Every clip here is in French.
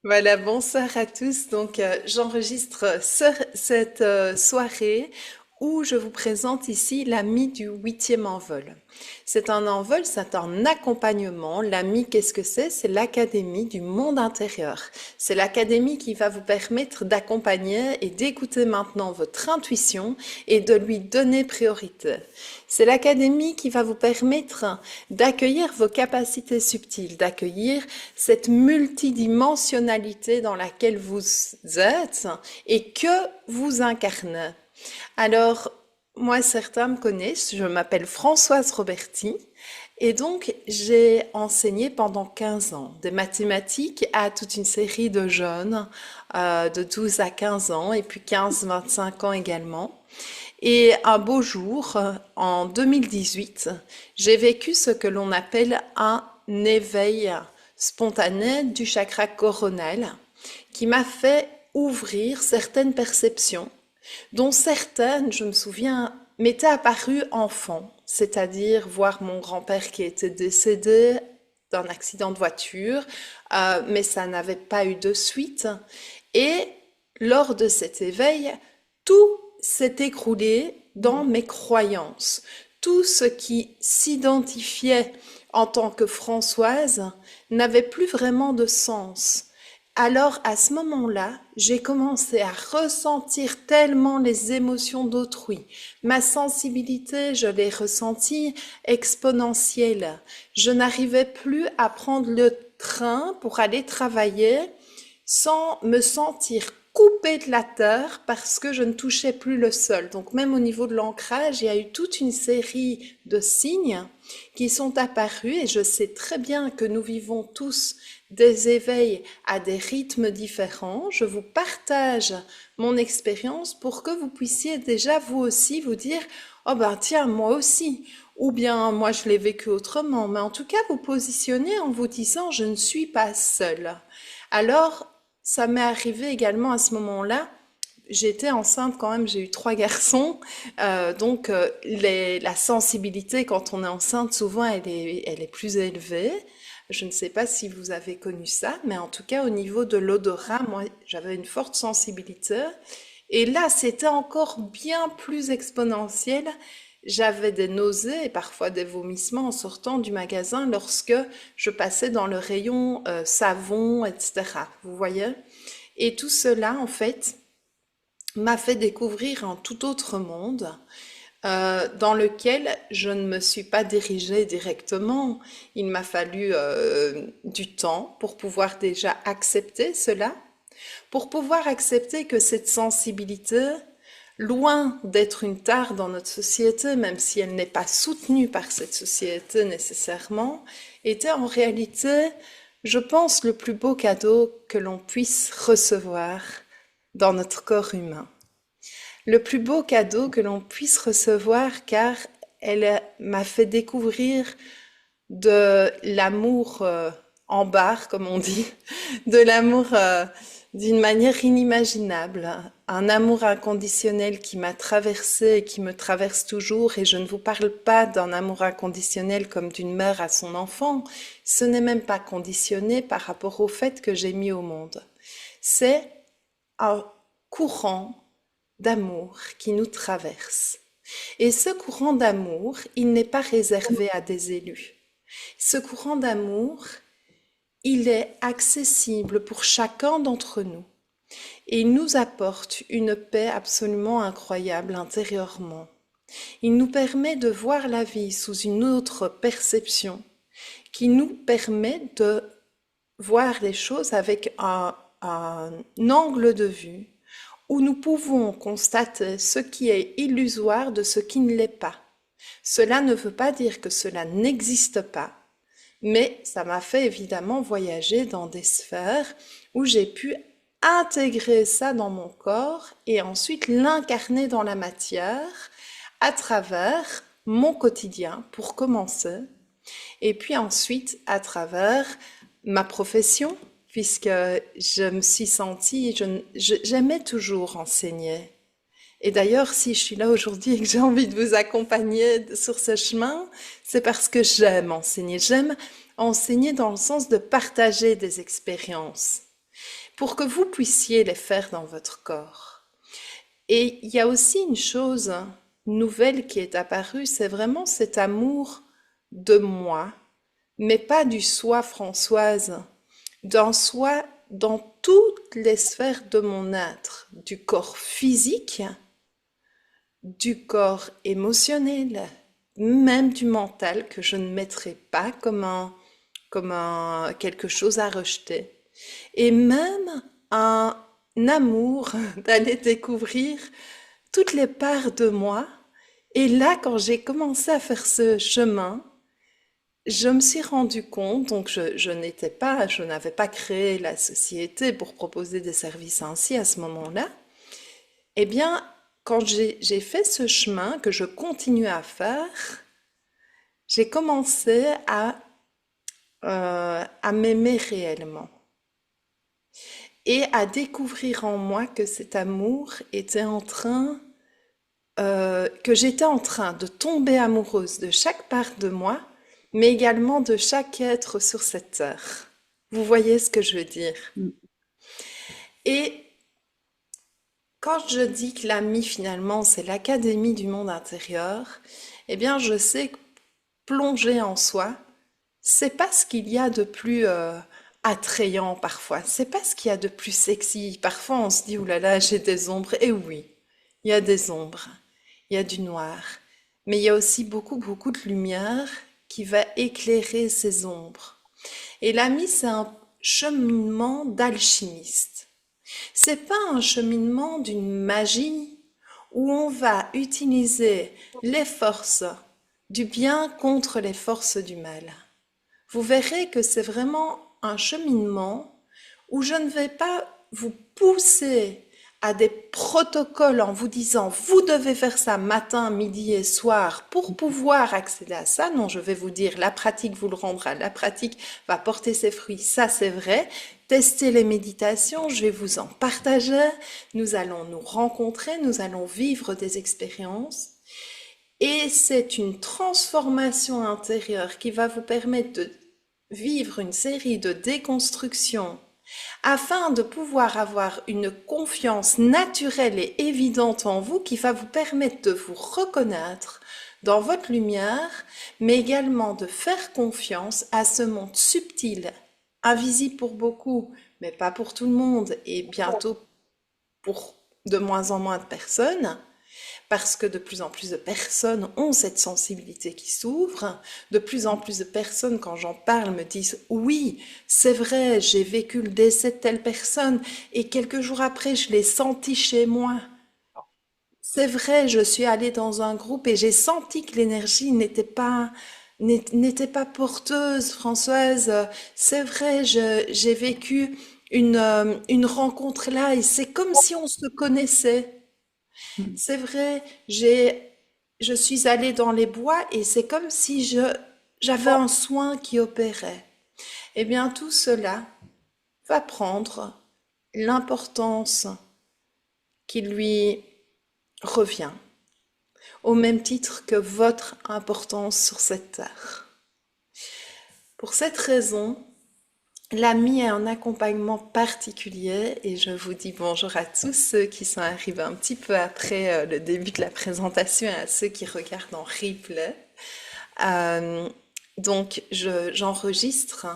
Voilà, bonsoir à tous. Donc, j'enregistre cette soirée où je vous présente ici l'AMI du huitième envol. C'est un envol, c'est un accompagnement. L'AMI, qu'est-ce que c'est? C'est l'Académie du monde intérieur. C'est l'académie qui va vous permettre d'accompagner et d'écouter maintenant votre intuition et de lui donner priorité. C'est l'académie qui va vous permettre d'accueillir vos capacités subtiles, d'accueillir cette multidimensionnalité dans laquelle vous êtes et que vous incarnez. Alors, moi, certains me connaissent, je m'appelle Françoise Roberti et donc j'ai enseigné pendant 15 ans des mathématiques à toute une série de jeunes de 12 à 15 ans et puis 15-25 ans également. Et un beau jour, en 2018, j'ai vécu ce que l'on appelle un éveil spontané du chakra coronal qui m'a fait ouvrir certaines perceptions, dont certaines, je me souviens, m'étaient apparues enfant, c'est-à-dire voir mon grand-père qui était décédé d'un accident de voiture, mais ça n'avait pas eu de suite. Et lors de cet éveil, tout s'est écroulé dans mes croyances. Tout ce qui s'identifiait en tant que Françoise n'avait plus vraiment de sens. Alors à ce moment-là, j'ai commencé à ressentir tellement les émotions d'autrui. Ma sensibilité, je l'ai ressentie exponentielle. Je n'arrivais plus à prendre le train pour aller travailler sans me sentir coupée de la terre parce que je ne touchais plus le sol. Donc même au niveau de l'ancrage, il y a eu toute une série de signes qui sont apparus et je sais très bien que nous vivons tous des éveils à des rythmes différents. Je vous partage mon expérience pour que vous puissiez déjà vous aussi vous dire oh ben tiens moi aussi ou bien moi je l'ai vécu autrement, mais en tout cas vous positionnez en vous disant je ne suis pas seule. Alors ça m'est arrivé également à ce moment-là. J'étais enceinte quand même, j'ai eu trois garçons, donc la sensibilité quand on est enceinte, souvent elle est plus élevée. Je ne sais pas si vous avez connu ça, mais en tout cas au niveau de l'odorat, moi j'avais une forte sensibilité. Et là, c'était encore bien plus exponentiel. J'avais des nausées et parfois des vomissements en sortant du magasin lorsque je passais dans le rayon savon, etc. Vous voyez? Et tout cela, en fait, m'a fait découvrir un tout autre monde dans lequel je ne me suis pas dirigée directement. Il m'a fallu du temps pour pouvoir déjà accepter cela, pour pouvoir accepter que cette sensibilité, loin d'être une tare dans notre société, même si elle n'est pas soutenue par cette société nécessairement, était en réalité, je pense, le plus beau cadeau que l'on puisse recevoir dans notre corps humain. Le plus beau cadeau que l'on puisse recevoir car elle m'a fait découvrir de l'amour en barre, comme on dit, de l'amour d'une manière inimaginable, un amour inconditionnel qui m'a traversé et qui me traverse toujours, et je ne vous parle pas d'un amour inconditionnel comme d'une mère à son enfant, ce n'est même pas conditionné par rapport au fait que j'ai mis au monde. C'est un courant d'amour qui nous traverse. Et ce courant d'amour, il n'est pas réservé à des élus. Ce courant d'amour, il est accessible pour chacun d'entre nous et il nous apporte une paix absolument incroyable intérieurement. Il nous permet de voir la vie sous une autre perception qui nous permet de voir les choses avec un angle de vue où nous pouvons constater ce qui est illusoire de ce qui ne l'est pas. Cela ne veut pas dire que cela n'existe pas, mais ça m'a fait évidemment voyager dans des sphères où j'ai pu intégrer ça dans mon corps et ensuite l'incarner dans la matière à travers mon quotidien pour commencer, et puis ensuite à travers ma profession, puisque je me suis sentie, j'aimais toujours enseigner. Et d'ailleurs, si je suis là aujourd'hui et que j'ai envie de vous accompagner sur ce chemin, c'est parce que j'aime enseigner. J'aime enseigner dans le sens de partager des expériences. pour que vous puissiez les faire dans votre corps. Et il y a aussi une chose nouvelle qui est apparue, c'est vraiment cet amour de moi, mais pas du soi Françoise, d'un soi dans toutes les sphères de mon être, du corps physique, du corps émotionnel, même du mental que je ne mettrai pas comme quelque chose à rejeter. Et même un amour d'aller découvrir toutes les parts de moi. Et là, quand j'ai commencé à faire ce chemin, je me suis rendu compte, donc je n'avais pas créé la société pour proposer des services ainsi à ce moment-là. Eh bien, quand j'ai fait ce chemin que je continue à faire, j'ai commencé à m'aimer réellement et à découvrir en moi que cet amour était que j'étais en train de tomber amoureuse de chaque part de moi, mais également de chaque être sur cette terre. Vous voyez ce que je veux dire? Mm. Et quand je dis que l'AMI finalement c'est l'académie du monde intérieur, eh bien je sais que plonger en soi, c'est pas ce qu'il y a de plus attrayant parfois, c'est pas ce qu'il y a de plus sexy. Parfois on se dit oulala, j'ai des ombres. Et oui, il y a des ombres, il y a du noir, mais il y a aussi beaucoup de lumière qui va éclairer ces ombres. Et l'AMI c'est un cheminement d'alchimiste. C'est pas un cheminement d'une magie où on va utiliser les forces du bien contre les forces du mal. Vous verrez que c'est vraiment un cheminement où je ne vais pas vous pousser à des protocoles en vous disant vous devez faire ça matin, midi et soir pour pouvoir accéder à ça. Non, je vais vous dire la pratique vous le rendra, la pratique va porter ses fruits, ça c'est vrai. Testez les méditations, je vais vous en partager. Nous allons nous rencontrer, nous allons vivre des expériences. Et c'est une transformation intérieure qui va vous permettre de vivre une série de déconstructions afin de pouvoir avoir une confiance naturelle et évidente en vous qui va vous permettre de vous reconnaître dans votre lumière, mais également de faire confiance à ce monde subtil, invisible pour beaucoup, mais pas pour tout le monde et bientôt pour de moins en moins de personnes, parce que de plus en plus de personnes ont cette sensibilité qui s'ouvre. De plus en plus de personnes, quand j'en parle, me disent oui, c'est vrai, j'ai vécu le décès de telle personne et quelques jours après, je l'ai senti chez moi. C'est vrai, je suis allée dans un groupe et j'ai senti que l'énergie n'était pas porteuse, Françoise. C'est vrai, j'ai vécu une rencontre là et c'est comme si on se connaissait. Mm. C'est vrai, je suis allée dans les bois et c'est comme si j'avais un soin qui opérait. Eh bien, tout cela va prendre l'importance qui lui revient, au même titre que votre importance sur cette terre. Pour cette raison, l'AMI est un accompagnement particulier et je vous dis bonjour à tous ceux qui sont arrivés un petit peu après le début de la présentation et à ceux qui regardent en replay. Euh, donc j'enregistre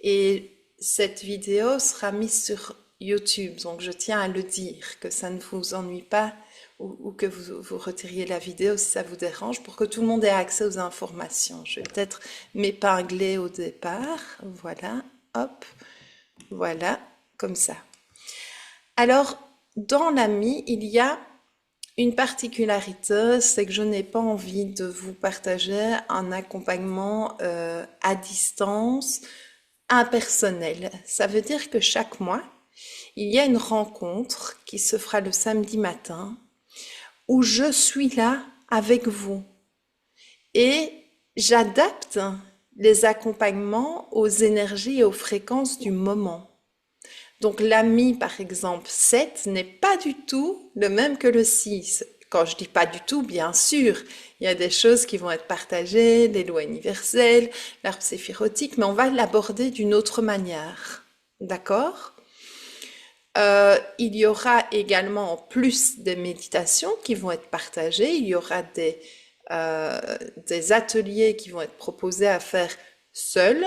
et cette vidéo sera mise sur YouTube. Donc je tiens à le dire, que ça ne vous ennuie pas ou que vous retiriez la vidéo si ça vous dérange pour que tout le monde ait accès aux informations. Je vais peut-être m'épingler au départ. Voilà, hop, voilà, comme ça. Alors, dans l'AMI, il y a une particularité, c'est que je n'ai pas envie de vous partager un accompagnement à distance, impersonnel. Ça veut dire que chaque mois, il y a une rencontre qui se fera le samedi matin où je suis là avec vous et j'adapte les accompagnements aux énergies et aux fréquences du moment. Donc l'ami, par exemple, 7 n'est pas du tout le même que le 6. Quand je dis pas du tout, bien sûr, il y a des choses qui vont être partagées, les lois universelles, l'arbre séphirotique, mais on va l'aborder d'une autre manière. D'accord? Il y aura également, en plus des méditations qui vont être partagées, il y aura des ateliers qui vont être proposés à faire seuls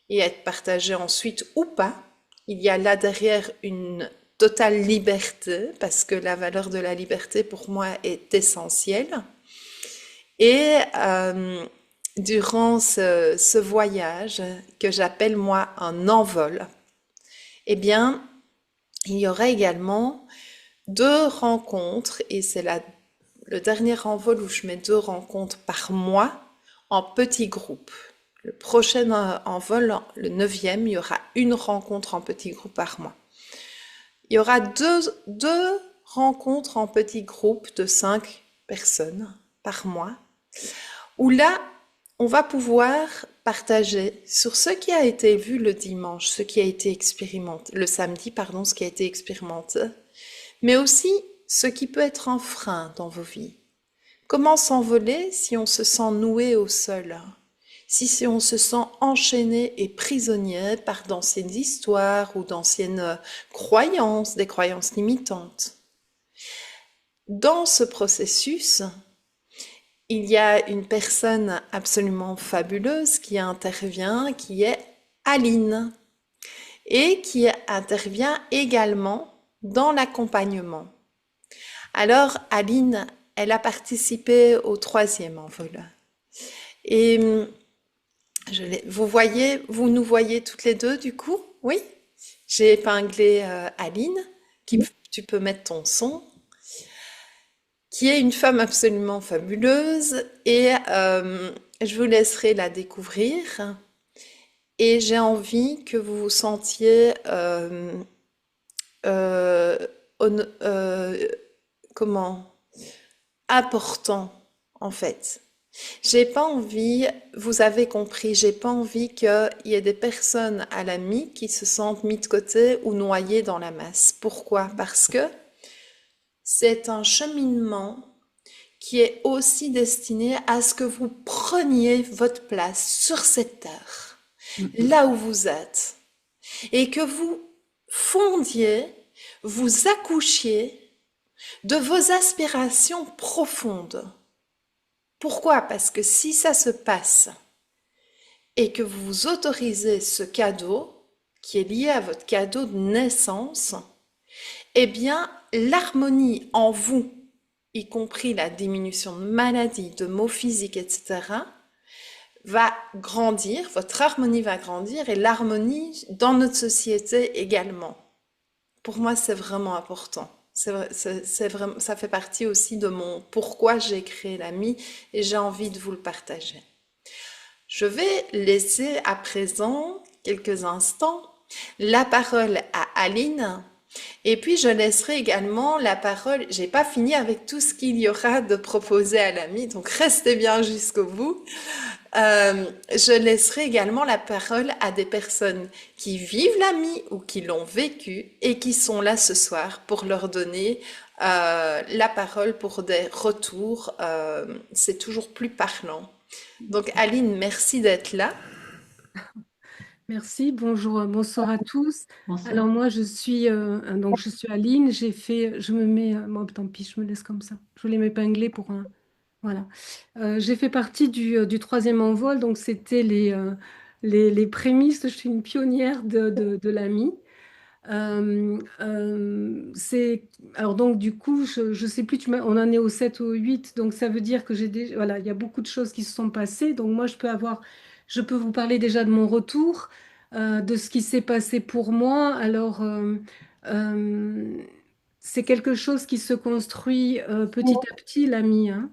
et être partagés ensuite ou pas. Il y a là derrière une totale liberté, parce que la valeur de la liberté pour moi est essentielle. Et durant ce voyage que j'appelle moi un envol, eh bien, il y aura également deux rencontres, et c'est le dernier envol où je mets deux rencontres par mois en petits groupes. Le prochain envol, le neuvième, il y aura une rencontre en petit groupe par mois. Il y aura deux rencontres en petits groupes de 5 personnes par mois, où là, on va pouvoir partager sur ce qui a été vu le dimanche, ce qui a été expérimenté, le samedi, pardon, ce qui a été expérimenté, mais aussi ce qui peut être un frein dans vos vies. Comment s'envoler si on se sent noué au sol? Si on se sent enchaîné et prisonnier par d'anciennes histoires ou d'anciennes croyances, des croyances limitantes. Dans ce processus, il y a une personne absolument fabuleuse qui intervient, qui est Aline, et qui intervient également dans l'accompagnement. Alors, Aline, elle a participé au 3e envol. Et vous nous voyez toutes les deux du coup? Oui? J'ai épinglé Aline, tu peux mettre ton son, qui est une femme absolument fabuleuse, et je vous laisserai la découvrir. Et j'ai envie que vous vous sentiez euh, euh, comment important en fait. J'ai pas envie, vous avez compris, j'ai pas envie qu'il y ait des personnes à l'ami qui se sentent mis de côté ou noyées dans la masse. Pourquoi? Parce que c'est un cheminement qui est aussi destiné à ce que vous preniez votre place sur cette terre, là où vous êtes, et que vous fondiez, vous accouchiez de vos aspirations profondes. Pourquoi? Parce que si ça se passe et que vous vous autorisez ce cadeau qui est lié à votre cadeau de naissance, eh bien, l'harmonie en vous, y compris la diminution de maladies, de maux physiques, etc., va grandir, votre harmonie va grandir et l'harmonie dans notre société également. Pour moi, c'est vraiment important. C'est vraiment, ça fait partie aussi de mon pourquoi j'ai créé l'AMI et j'ai envie de vous le partager. Je vais laisser à présent quelques instants la parole à Aline et puis je laisserai également la parole, j'ai pas fini avec tout ce qu'il y aura de proposé à l'AMI, donc restez bien jusqu'au bout. Je laisserai également la parole à des personnes qui vivent l'AMI ou qui l'ont vécu et qui sont là ce soir pour leur donner la parole pour des retours. C'est toujours plus parlant. Donc Aline, merci d'être là. Merci, bonjour, bonsoir à tous. Bonsoir. Alors moi je suis Aline, je me mets, moi tant pis, je me laisse comme ça. Je voulais m'épingler pour un, voilà. J'ai fait partie du 3e envol, donc c'était les prémices. Je suis une pionnière de l'AMI. Alors donc du coup, je sais plus, on en est au 7 ou au 8, donc ça veut dire que voilà, il y a beaucoup de choses qui se sont passées. Donc moi, je peux vous parler déjà de mon retour, de ce qui s'est passé pour moi. Alors euh, c'est quelque chose qui se construit petit à petit, l'ami, hein.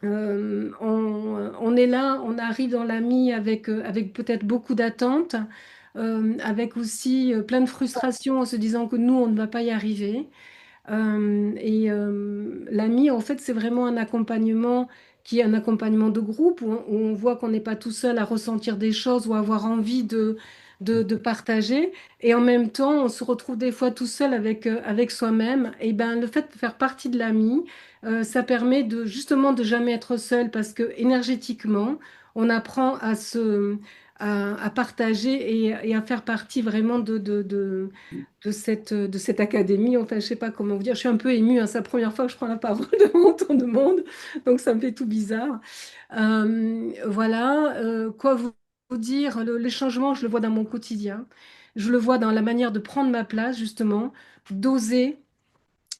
Euh, on est là, on arrive dans l'AMI avec peut-être beaucoup d'attentes, avec aussi plein de frustration en se disant que nous, on ne va pas y arriver. L'AMI, en fait, c'est vraiment un accompagnement qui est un accompagnement de groupe où on voit qu'on n'est pas tout seul à ressentir des choses ou avoir envie de partager. Et en même temps, on se retrouve des fois tout seul avec soi-même. Et ben, le fait de faire partie de l'AMI, ça permet justement de jamais être seul parce que énergétiquement, on apprend à partager et à faire partie vraiment de cette académie. Enfin, je sais pas comment vous dire. Je suis un peu émue, hein. C'est la première fois que je prends la parole devant autant de monde, donc ça me fait tout bizarre. Voilà. Quoi vous dire? Le changement, je le vois dans mon quotidien. Je le vois dans la manière de prendre ma place, justement, d'oser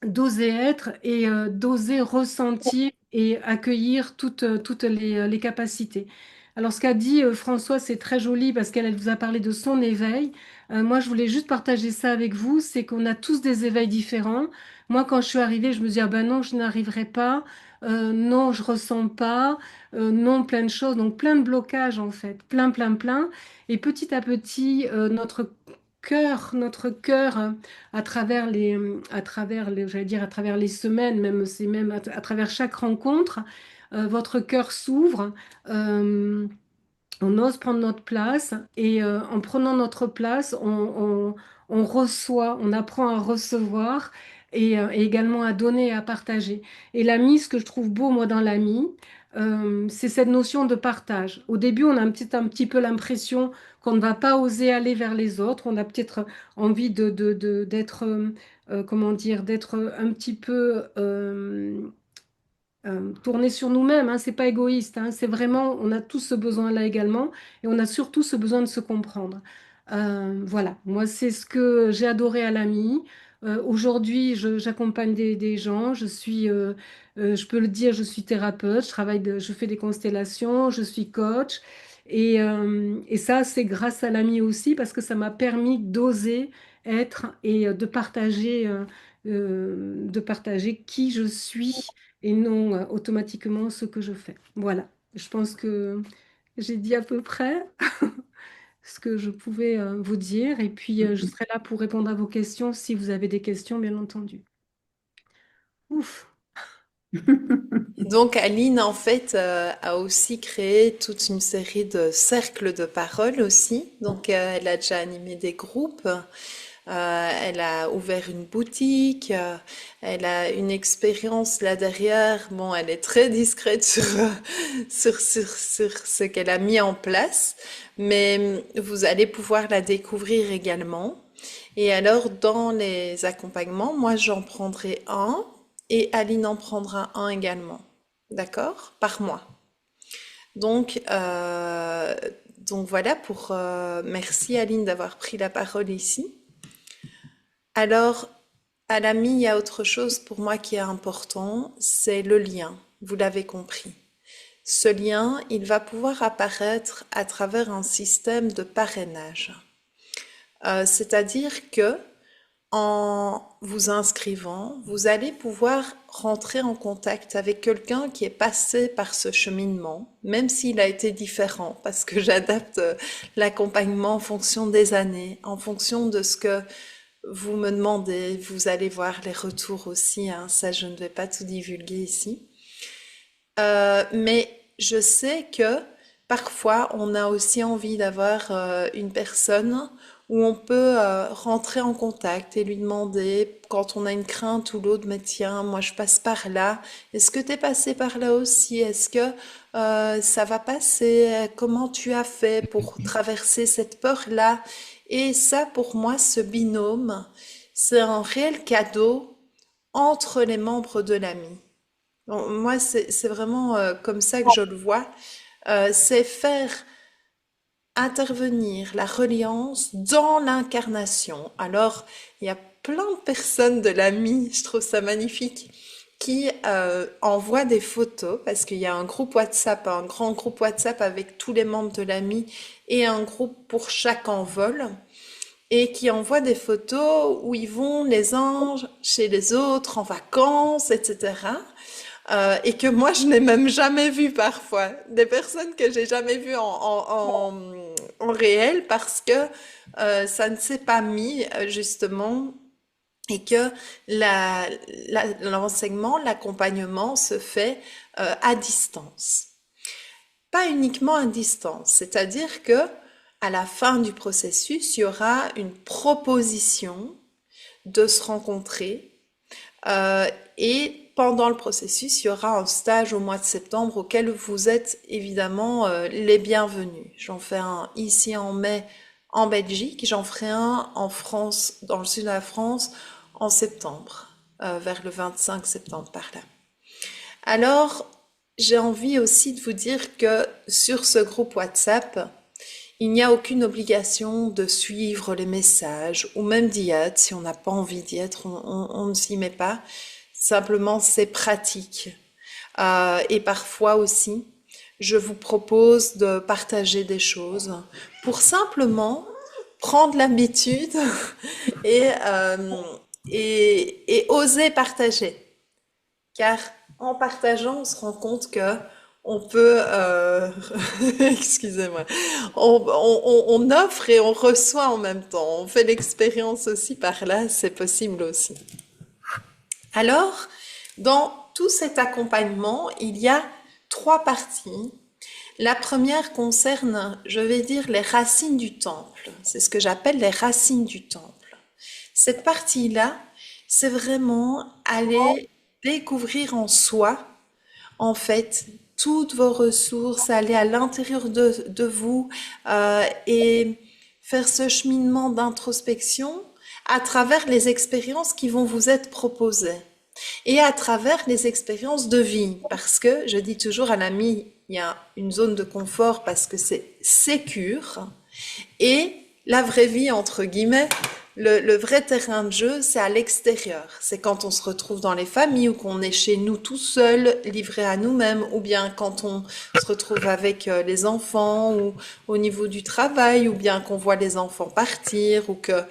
d'oser être et d'oser ressentir et accueillir toutes les capacités. Alors, ce qu'a dit François, c'est très joli parce qu'elle elle vous a parlé de son éveil. Moi, je voulais juste partager ça avec vous, c'est qu'on a tous des éveils différents. Moi, quand je suis arrivée, je me dis, ah ben non, je n'arriverai pas. Non, je ressens pas. Non, plein de choses. Donc, plein de blocages, en fait. Plein, plein, plein. Et petit à petit, notre cœur, j'allais dire à travers les semaines, même c'est même à travers chaque rencontre, votre cœur s'ouvre. euh, on ose prendre notre place et en prenant notre place, on reçoit, on apprend à recevoir et également à donner et à partager. Et l'ami, ce que je trouve beau, moi, dans l'ami, c'est cette notion de partage. Au début, on a un petit peu l'impression qu'on ne va pas oser aller vers les autres. On a peut-être envie d'être, comment dire, d'être un petit peu tourner sur nous-mêmes, hein, c'est pas égoïste, hein, c'est vraiment, on a tous ce besoin-là également, et on a surtout ce besoin de se comprendre. Voilà, moi c'est ce que j'ai adoré à l'AMI. Aujourd'hui, j'accompagne des gens, je peux le dire, je suis thérapeute, je fais des constellations, je suis coach, et ça c'est grâce à l'AMI aussi parce que ça m'a permis d'oser être et de partager qui je suis et non automatiquement ce que je fais. Voilà, je pense que j'ai dit à peu près ce que je pouvais vous dire et puis je serai là pour répondre à vos questions si vous avez des questions, bien entendu. Ouf. Donc Aline, en fait, a aussi créé toute une série de cercles de parole aussi. Donc elle a déjà animé des groupes, elle a ouvert une boutique, elle a une expérience là derrière. Bon, elle est très discrète sur ce qu'elle a mis en place, mais vous allez pouvoir la découvrir également. Et alors, dans les accompagnements, moi, j'en prendrai un et Aline en prendra un également. D'accord? Par mois. Donc, euh, donc voilà pour... merci Aline d'avoir pris la parole ici. Alors, à l'ami, il y a autre chose pour moi qui est important, c'est le lien. Vous l'avez compris. Ce lien, il va pouvoir apparaître à travers un système de parrainage. C'est-à-dire que en vous inscrivant, vous allez pouvoir rentrer en contact avec quelqu'un qui est passé par ce cheminement, même s'il a été différent, parce que j'adapte l'accompagnement en fonction des années, en fonction de ce que vous me demandez. Vous allez voir les retours aussi, hein, ça je ne vais pas tout divulguer ici. Mais je sais que parfois on a aussi envie d'avoir une personne où on peut rentrer en contact et lui demander quand on a une crainte ou l'autre, mais tiens, moi je passe par là. Est-ce que tu es passé par là aussi? Est-ce que ça va passer? Comment tu as fait pour traverser cette peur-là? Et ça, pour moi, ce binôme, c'est un réel cadeau entre les membres de l'ami. Bon, moi, c'est vraiment comme ça que je le vois. C'est faire intervenir la reliance dans l'incarnation. Alors, il y a plein de personnes de l'AMI, je trouve ça magnifique, qui envoient des photos, parce qu'il y a un groupe WhatsApp, un grand groupe WhatsApp avec tous les membres de l'AMI et un groupe pour chaque envol, et qui envoient des photos où ils vont les uns chez les autres en vacances, etc. Et que moi je n'ai même jamais vu parfois. Des personnes que j'ai jamais vues en réel parce que ça ne s'est pas mis justement et que l'enseignement, l'accompagnement se fait à distance. Pas uniquement à distance, c'est-à-dire que à la fin du processus, il y aura une proposition de se rencontrer Euh, et pendant le processus, il y aura un stage au mois de septembre auquel vous êtes évidemment les bienvenus. J'en fais un ici en mai en Belgique, j'en ferai un en France, dans le sud de la France, en septembre, vers le 25 septembre par là. Alors, j'ai envie aussi de vous dire que sur ce groupe WhatsApp, il n'y a aucune obligation de suivre les messages ou même d'y être. Si on n'a pas envie d'y être, on ne s'y met pas. Simplement, c'est pratique. Et parfois aussi, je vous propose de partager des choses pour simplement prendre l'habitude et, euh, et oser partager. Car en partageant, on se rend compte que on peut, excusez-moi, on offre et on reçoit en même temps. On fait l'expérience aussi par là, c'est possible aussi. Alors, dans tout cet accompagnement, il y a trois parties. La première concerne, je vais dire, les racines du temple. C'est ce que j'appelle les racines du temple. Cette partie-là, c'est vraiment aller découvrir en soi, en fait, toutes vos ressources, aller à l'intérieur de vous et faire ce cheminement d'introspection à travers les expériences qui vont vous être proposées et à travers les expériences de vie. Parce que je dis toujours à l'ami, il y a une zone de confort parce que c'est sécure et la vraie vie, entre guillemets, le vrai terrain de jeu, c'est à l'extérieur. C'est quand on se retrouve dans les familles ou qu'on est chez nous tout seul, livré à nous-mêmes, ou bien quand on se retrouve avec les enfants ou au niveau du travail, ou bien qu'on voit les enfants partir, ou que,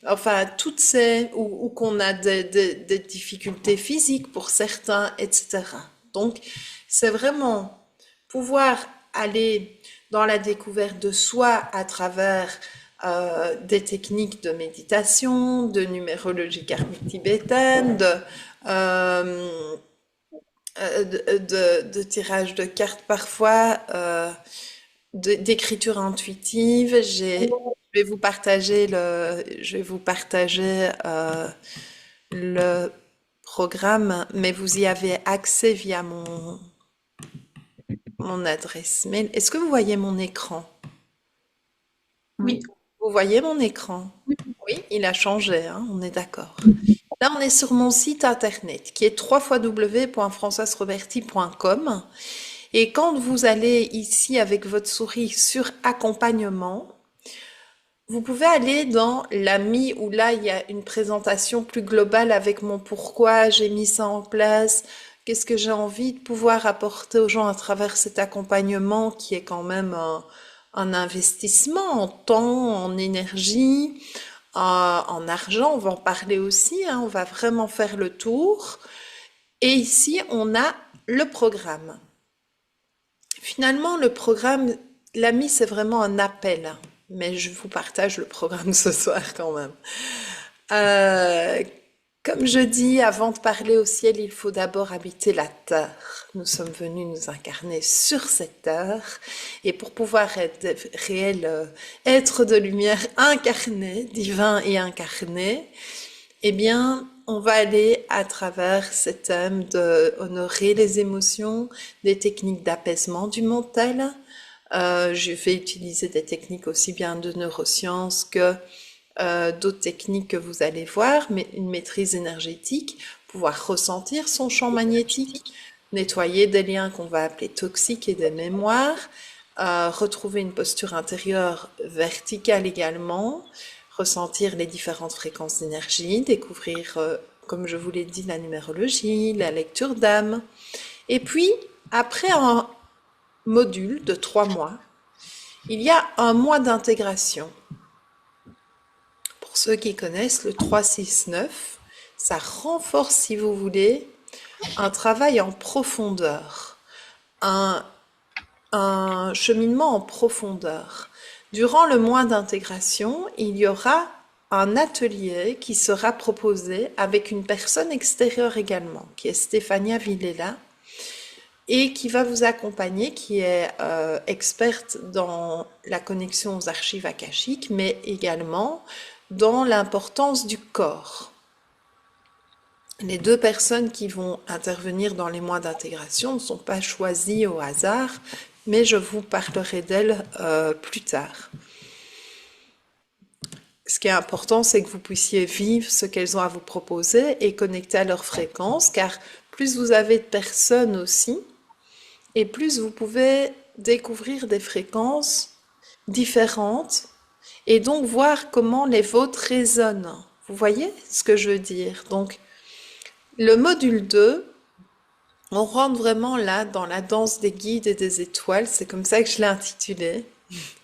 enfin, toutes ces, ou qu'on a des difficultés physiques pour certains, etc. Donc, c'est vraiment pouvoir aller dans la découverte de soi à travers des techniques de méditation, de numérologie karmique tibétaine, euh, de tirage de cartes parfois, d'écriture intuitive. Je vais vous partager je vais vous partager le programme, mais vous y avez accès via mon adresse mail. Est-ce que vous voyez mon écran? Oui. Vous voyez mon écran? Oui, il a changé, hein, on est d'accord. Là, on est sur mon site internet qui est www.françoiseroberti.com. Et quand vous allez ici avec votre souris sur accompagnement, vous pouvez aller dans l'AMI où là, il y a une présentation plus globale avec mon pourquoi j'ai mis ça en place, qu'est-ce que j'ai envie de pouvoir apporter aux gens à travers cet accompagnement qui est quand même un investissement en temps, en énergie, en argent. On va en parler aussi, hein, on va vraiment faire le tour. Et ici, on a le programme. Finalement, le programme, l'AMI, c'est vraiment un appel, hein, mais je vous partage le programme ce soir quand même. Euh, Comme je dis, avant de parler au ciel, il faut d'abord habiter la terre. Nous sommes venus nous incarner sur cette terre, et pour pouvoir être réel, être de lumière incarné, divin et incarné, eh bien, on va aller à travers ces thèmes de honorer les émotions, des techniques d'apaisement du mental. Je vais utiliser des techniques aussi bien de neurosciences que d'autres techniques que vous allez voir, mais une maîtrise énergétique, pouvoir ressentir son champ magnétique, nettoyer des liens qu'on va appeler toxiques et des mémoires, retrouver une posture intérieure verticale également, ressentir les différentes fréquences d'énergie, découvrir, comme je vous l'ai dit, la numérologie, la lecture d'âme. Et puis, après un module de 3 mois, il y a un mois d'intégration. Pour ceux qui connaissent le 3-6-9, ça renforce, si vous voulez, un travail en profondeur, un, un cheminement en profondeur. Durant le mois d'intégration, il y aura un atelier qui sera proposé avec une personne extérieure également, qui est Stéphania Villela, et qui va vous accompagner, qui est experte dans la connexion aux archives akashiques, mais également dans l'importance du corps. Les deux personnes qui vont intervenir dans les mois d'intégration ne sont pas choisies au hasard, mais je vous parlerai d'elles plus tard. Ce qui est important, c'est que vous puissiez vivre ce qu'elles ont à vous proposer et connecter à leur fréquence, car plus vous avez de personnes aussi, et plus vous pouvez découvrir des fréquences différentes et donc voir comment les vôtres résonnent. Vous voyez ce que je veux dire? Donc, le module 2, on rentre vraiment là dans la danse des guides et des étoiles, c'est comme ça que je l'ai intitulé.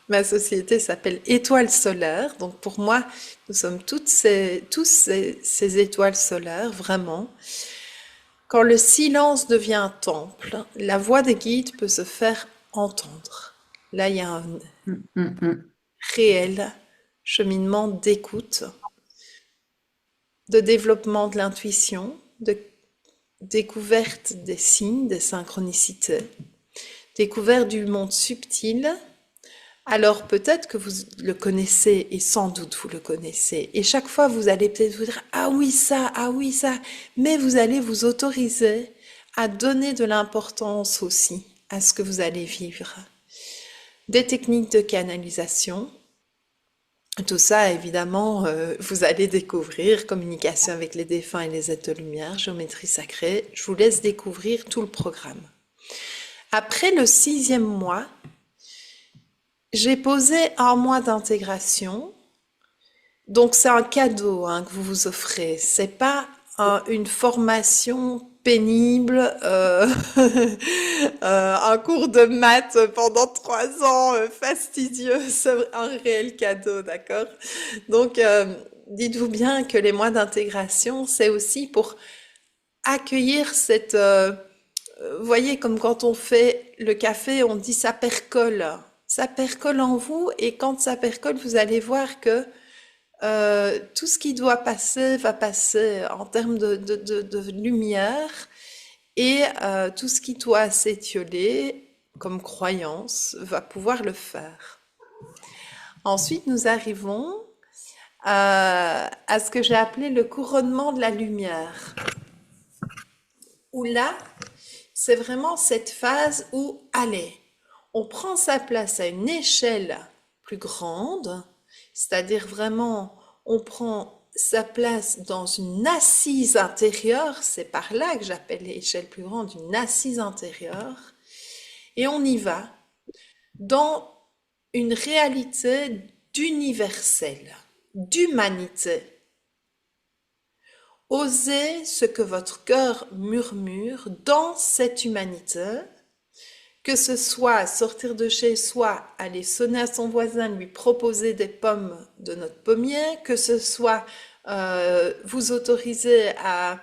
Ma société s'appelle Étoiles solaires, donc pour moi, nous sommes tous ces étoiles solaires, vraiment. Quand le silence devient un temple, la voix des guides peut se faire entendre. Là, il y a un Mm, mm, mm. réel cheminement d'écoute, de développement de l'intuition, de découverte des signes, des synchronicités, découverte du monde subtil. Alors peut-être que vous le connaissez et sans doute vous le connaissez. Et chaque fois vous allez peut-être vous dire ah oui ça, mais vous allez vous autoriser à donner de l'importance aussi à ce que vous allez vivre. Des techniques de canalisation, tout ça évidemment vous allez découvrir, communication avec les défunts et les êtres de lumière, géométrie sacrée. Je vous laisse découvrir tout le programme. Après le 6e mois, j'ai posé un mois d'intégration. Donc c'est un cadeau hein, que vous vous offrez. C'est pas une formation pénible, un cours de maths pendant 3 ans fastidieux. C'est un réel cadeau, d'accord? Donc dites-vous bien que les mois d'intégration, c'est aussi pour accueillir cette vous voyez, comme quand on fait le café, on dit ça percole. Ça percole en vous et quand ça percole, vous allez voir que tout ce qui doit passer va passer en termes de lumière et tout ce qui doit s'étioler comme croyance va pouvoir le faire. Ensuite, nous arrivons à ce que j'ai appelé le couronnement de la lumière, où là, c'est vraiment cette phase où, allez, on prend sa place à une échelle plus grande, c'est-à-dire vraiment, on prend sa place dans une assise intérieure, c'est par là que j'appelle l'échelle plus grande, une assise intérieure, et on y va dans une réalité d'universel, d'humanité. Osez ce que votre cœur murmure dans cette humanité, que ce soit sortir de chez soi, aller sonner à son voisin, lui proposer des pommes de notre pommier, que ce soit vous autoriser à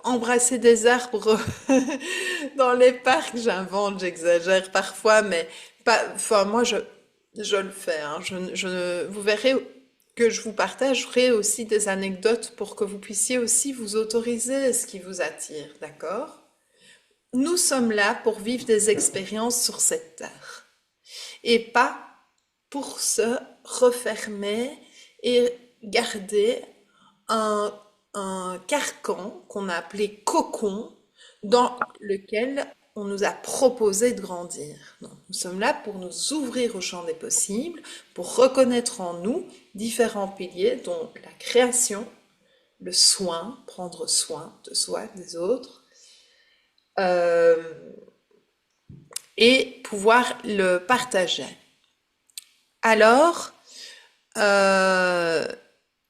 embrasser des arbres dans les parcs, j'invente, j'exagère parfois, mais pas, enfin moi je le fais, hein. Vous verrez que je vous partagerai aussi des anecdotes pour que vous puissiez aussi vous autoriser ce qui vous attire, d'accord? Nous sommes là pour vivre des expériences sur cette terre et pas pour se refermer et garder un, un carcan qu'on a appelé cocon dans lequel on nous a proposé de grandir. Non, nous sommes là pour nous ouvrir au champ des possibles, pour reconnaître en nous différents piliers dont la création, le soin, prendre soin de soi, des autres, euh, et pouvoir le partager. Alors, euh,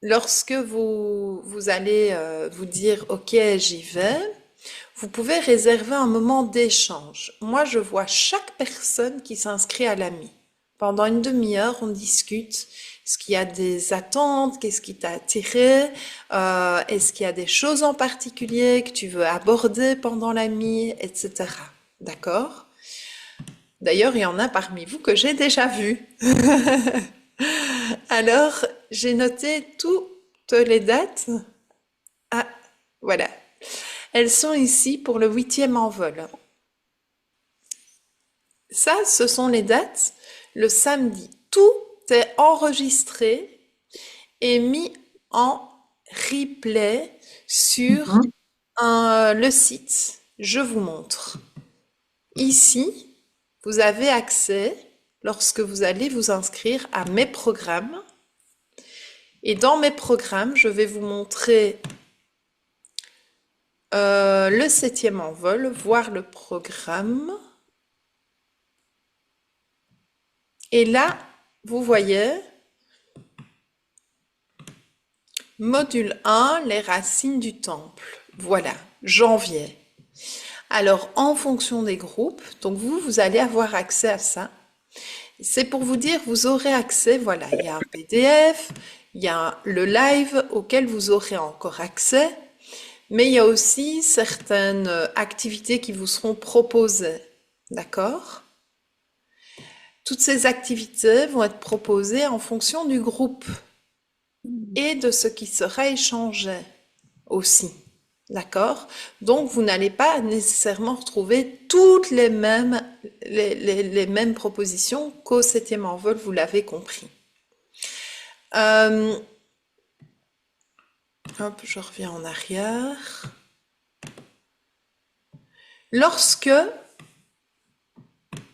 lorsque vous allez vous dire OK, j'y vais, vous pouvez réserver un moment d'échange. Moi, je vois chaque personne qui s'inscrit à l'AMI. Pendant une demi-heure, on discute. Est-ce qu'il y a des attentes? Qu'est-ce qui t'a attiré? Est-ce qu'il y a des choses en particulier que tu veux aborder pendant l'AMI, etc. D'accord? D'ailleurs, il y en a parmi vous que j'ai déjà vu. Alors, j'ai noté toutes les dates. Ah, voilà. Elles sont ici pour le 8e envol. Ça, ce sont les dates le samedi. Tout est enregistré et mis en replay sur Mhm. le site. Je vous montre. Ici, vous avez accès, lorsque vous allez vous inscrire, à mes programmes. Et dans mes programmes, je vais vous montrer le 7e envol, voir le programme. Et là, vous voyez, module 1, les racines du temple. Voilà, janvier. Alors, en fonction des groupes, donc vous allez avoir accès à ça. C'est pour vous dire, vous aurez accès, voilà, il y a un PDF, il y a le live auquel vous aurez encore accès, mais il y a aussi certaines activités qui vous seront proposées. D'accord? Toutes ces activités vont être proposées en fonction du groupe et de ce qui sera échangé aussi. D'accord? Donc, vous n'allez pas nécessairement retrouver toutes les mêmes propositions qu'au 7e envol, vous l'avez compris. Euh, hop, je reviens en arrière. Lorsque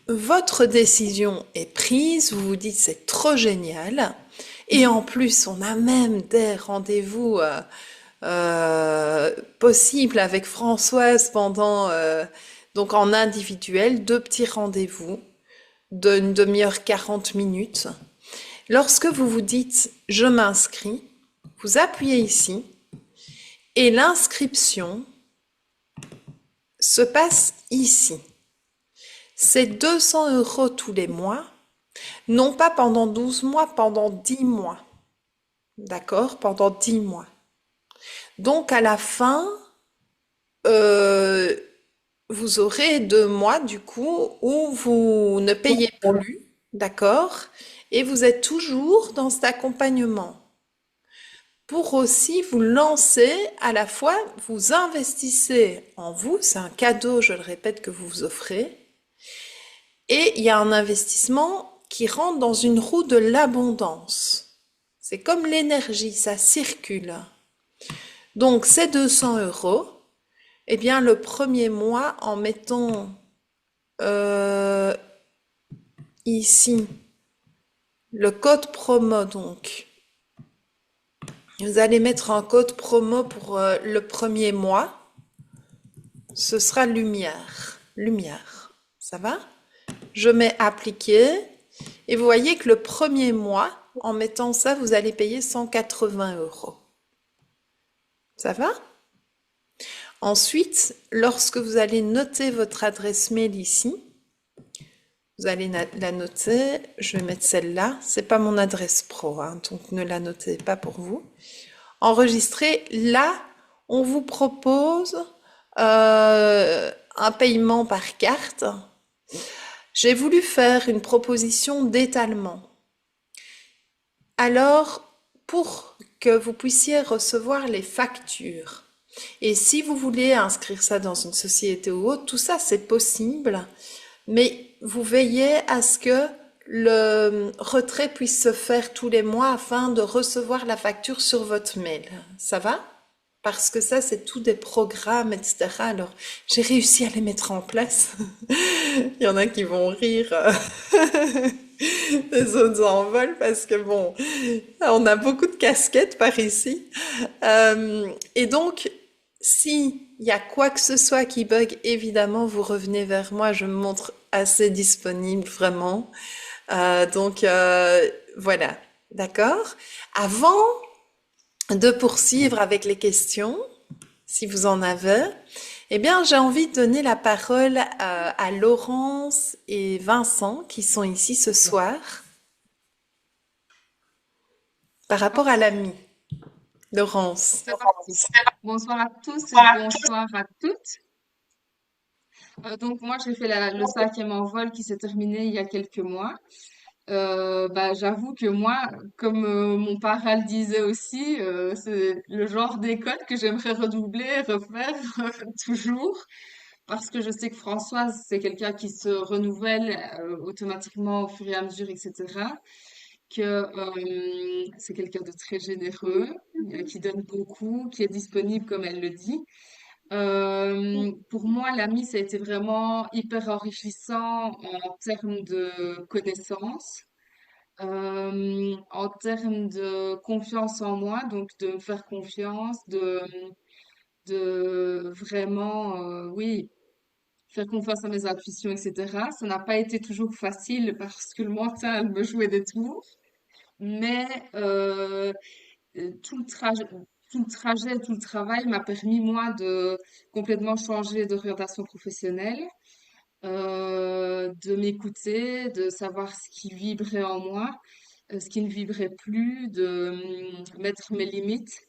votre décision est prise, vous vous dites c'est trop génial, et en plus on a même des rendez-vous possibles avec Françoise pendant donc en individuel, 2 petits rendez-vous d'une demi-heure 40 minutes. Lorsque vous vous dites je m'inscris, vous appuyez ici et l'inscription se passe ici. C'est 200 € tous les mois, non pas pendant 12 mois, pendant 10 mois. D'accord? Pendant 10 mois. Donc à la fin, euh, vous aurez 2 mois du coup où vous ne payez plus, d'accord? Et vous êtes toujours dans cet accompagnement. Pour aussi vous lancer, à la fois, vous investissez en vous, c'est un cadeau, je le répète, que vous vous offrez, et il y a un investissement qui rentre dans une roue de l'abondance. C'est comme l'énergie, ça circule. Donc ces 200 €, eh bien le premier mois, en mettant euh, ici le code promo, donc vous allez mettre un code promo pour le premier mois, ce sera lumière. Lumière, ça va? Je mets appliquer et vous voyez que le premier mois, en mettant ça, vous allez payer 180 €. Ça va? Ensuite, lorsque vous allez noter votre adresse mail ici, vous allez la noter. Je vais mettre celle-là. C'est pas mon adresse pro, hein, donc ne la notez pas pour vous. Enregistrez. Là, on vous propose un paiement par carte. J'ai voulu faire une proposition d'étalement. Alors, pour que vous puissiez recevoir les factures, et si vous voulez inscrire ça dans une société ou autre, tout ça c'est possible, mais vous veillez à ce que le retrait puisse se faire tous les mois afin de recevoir la facture sur votre mail. Ça va? Parce que ça, c'est tout des programmes, etc. Alors, j'ai réussi à les mettre en place. Il y en a qui vont rire des autres envols parce que bon, on a beaucoup de casquettes par ici. Et donc, si il y a quoi que ce soit qui bug, évidemment, vous revenez vers moi. Je me montre assez disponible, vraiment. Donc, voilà. D'accord? Avant de poursuivre avec les questions, si vous en avez, eh bien, j'ai envie de donner la parole à Laurence et Vincent qui sont ici ce soir par rapport à l'ami. Laurence. C'est parti. Bonsoir à tous et bonsoir à toutes. Donc moi j'ai fait le 5e envol qui s'est terminé il y a quelques mois. Bah, j'avoue que moi, comme mon parrain le disait aussi, c'est le genre d'école que j'aimerais redoubler et refaire toujours parce que je sais que Françoise c'est quelqu'un qui se renouvelle automatiquement au fur et à mesure, etc. que c'est quelqu'un de très généreux, qui donne beaucoup, qui est disponible comme elle le dit. Pour moi, l'ami, ça a été vraiment hyper enrichissant en termes de connaissances, en termes de confiance en moi, donc de me faire confiance, de vraiment, oui, faire confiance à mes intuitions, etc. Ça n'a pas été toujours facile parce que le mental me jouait des tours, mais tout le trajet, tout le travail m'a permis, moi, de complètement changer d'orientation professionnelle, de m'écouter, de savoir ce qui vibrait en moi, ce qui ne vibrait plus, de mettre mes limites.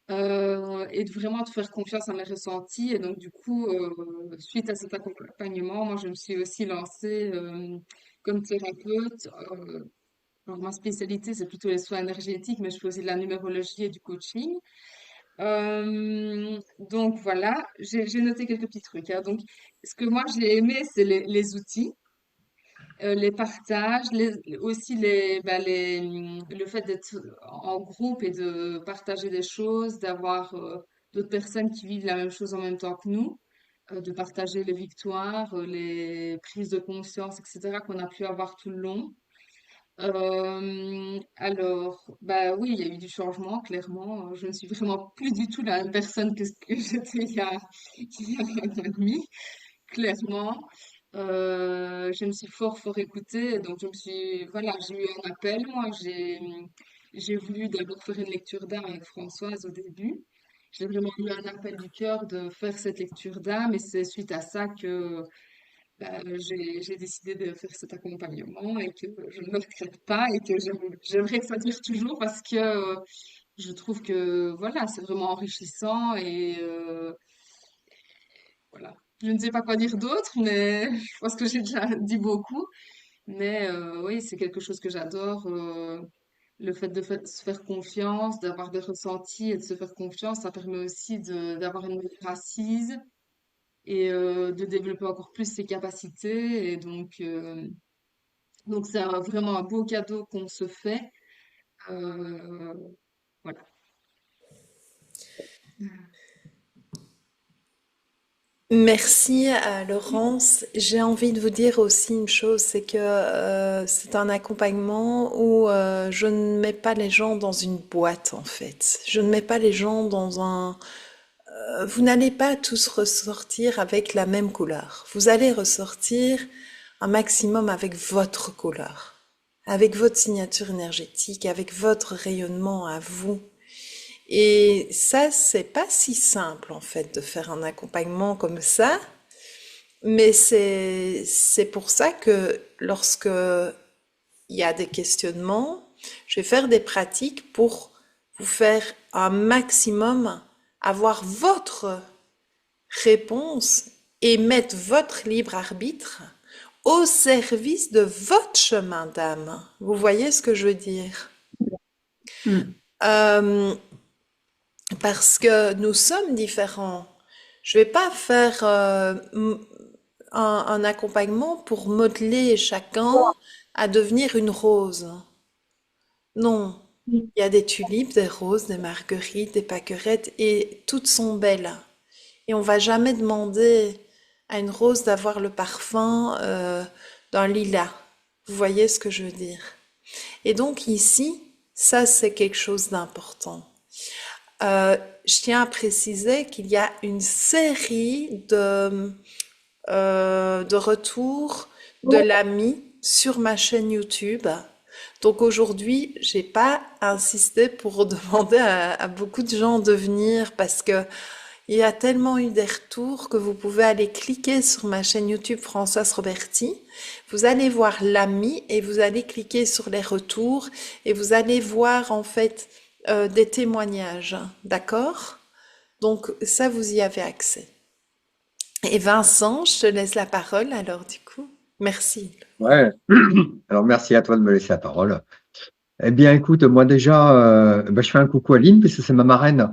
Et de vraiment de faire confiance à mes ressentis. Et donc, du coup, suite à cet accompagnement, moi, je me suis aussi lancée comme thérapeute. Alors, ma spécialité, c'est plutôt les soins énergétiques, mais je fais aussi de la numérologie et du coaching. Donc, voilà, j'ai noté quelques petits trucs, hein. Donc, ce que moi, j'ai aimé, c'est les outils. Les partages, aussi le fait d'être en groupe et de partager des choses, d'avoir d'autres personnes qui vivent la même chose en même temps que nous, de partager les victoires, les prises de conscience, etc., qu'on a pu avoir tout le long. Alors, bah oui, il y a eu du changement, clairement. Je ne suis vraiment plus du tout la même personne que ce que j'étais il y a un an et demi, clairement. Je me suis fort écoutée, donc voilà, j'ai eu un appel, moi, j'ai voulu d'abord faire une lecture d'âme avec Françoise au début. J'ai vraiment eu un appel du cœur de faire cette lecture d'âme, et c'est suite à ça que bah, j'ai décidé de faire cet accompagnement et que je ne le regrette pas et que j'aimerais que ça dure toujours parce que je trouve que voilà, c'est vraiment enrichissant et voilà. Je ne sais pas quoi dire d'autre, mais je pense que j'ai déjà dit beaucoup. Mais oui, c'est quelque chose que j'adore. Le fait de se faire confiance, d'avoir des ressentis et de se faire confiance, ça permet aussi d'avoir une meilleure assise et de développer encore plus ses capacités. Et donc c'est vraiment un beau cadeau qu'on se fait. Euh, voilà. Merci à Laurence. J'ai envie de vous dire aussi une chose, c'est que c'est un accompagnement où je ne mets pas les gens dans une boîte en fait. Je ne mets pas les gens dans un... vous n'allez pas tous ressortir avec la même couleur. Vous allez ressortir un maximum avec votre couleur, avec votre signature énergétique, avec votre rayonnement à vous. Et ça, c'est pas si simple en fait de faire un accompagnement comme ça, mais c'est pour ça que lorsque il y a des questionnements, je vais faire des pratiques pour vous faire un maximum avoir votre réponse et mettre votre libre arbitre au service de votre chemin d'âme. Vous voyez ce que je veux dire? Mm. Euh, Parce que nous sommes différents. Je vais pas faire un accompagnement pour modeler chacun à devenir une rose. Non. Il y a des tulipes, des roses, des marguerites, des pâquerettes et toutes sont belles. Et on va jamais demander à une rose d'avoir le parfum d'un lilas. Vous voyez ce que je veux dire? Et donc ici, ça c'est quelque chose d'important. Je tiens à préciser qu'il y a une série de retours de l'ami sur ma chaîne YouTube. Donc aujourd'hui, j'ai pas insisté pour demander à beaucoup de gens de venir parce que il y a tellement eu des retours que vous pouvez aller cliquer sur ma chaîne YouTube Françoise Roberti. Vous allez voir l'ami et vous allez cliquer sur les retours et vous allez voir en fait des témoignages, d'accord? Donc ça, vous y avez accès. Et Vincent, je te laisse la parole alors du coup. Merci. Ouais. Alors, merci à toi de me laisser la parole. Eh bien, écoute, moi déjà, je fais un coucou à Lynn, puisque c'est ma marraine.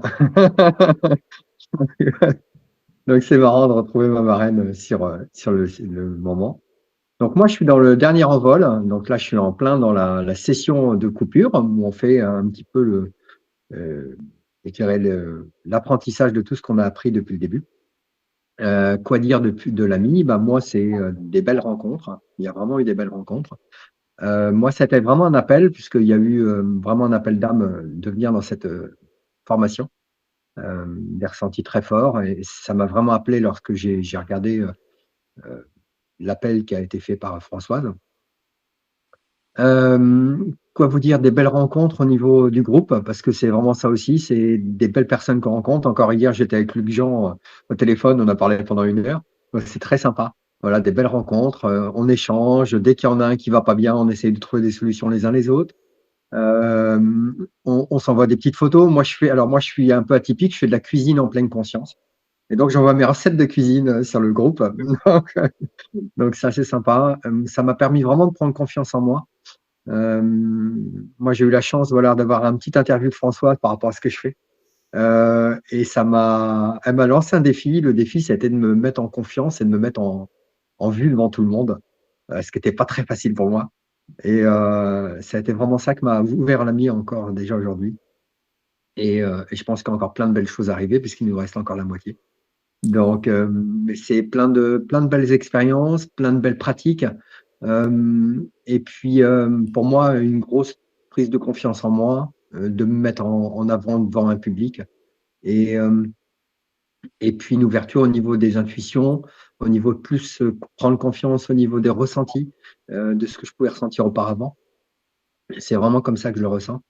Donc, c'est marrant de retrouver ma marraine sur le moment. Donc moi, je suis dans le dernier envol. Donc là, je suis en plein dans la session de coupure où on fait un petit peu euh, je dirais l'apprentissage de tout ce qu'on a appris depuis le début. Quoi dire de l'ami? Bah moi, c'est des belles rencontres. Il y a vraiment eu des belles rencontres. Moi, c'était vraiment un appel puisqu'il y a eu vraiment un appel d'âme de venir dans cette formation. Des ressentis très forts et ça m'a vraiment appelé lorsque j'ai regardé l'appel qui a été fait par Françoise. Quoi vous dire, des belles rencontres au niveau du groupe, parce que c'est vraiment ça aussi, c'est des belles personnes qu'on rencontre. Encore hier, j'étais avec Luc Jean au téléphone, on a parlé pendant 1 heure. Donc, c'est très sympa. Voilà, des belles rencontres, on échange. Dès qu'il y en a un qui va pas bien, on essaye de trouver des solutions les uns les autres. Euh, on s'envoie des petites photos. Moi, je suis un peu atypique, je fais de la cuisine en pleine conscience. Et donc, j'envoie mes recettes de cuisine sur le groupe. Donc, ça, c'est sympa. Ça m'a permis vraiment de prendre confiance en moi. Euh, Moi, j'ai eu la chance, voilà, d'avoir un petit interview de Françoise par rapport à ce que je fais. Et elle m'a lancé un défi. Le défi, c'était de me mettre en confiance et de me mettre en vue devant tout le monde, ce qui n'était pas très facile pour moi. Et ça a été vraiment ça qui m'a ouvert l'ami encore déjà aujourd'hui. Et je pense qu'il y a encore plein de belles choses à arriver puisqu'il nous reste encore la moitié. Donc, mais c'est plein de belles expériences, plein de belles pratiques. Et puis, pour moi, une grosse prise de confiance en moi, de me mettre en avant devant un public. Et, euh, et puis, une ouverture au niveau des intuitions, au niveau de plus prendre confiance au niveau des ressentis, de ce que je pouvais ressentir auparavant. C'est vraiment comme ça que je le ressens.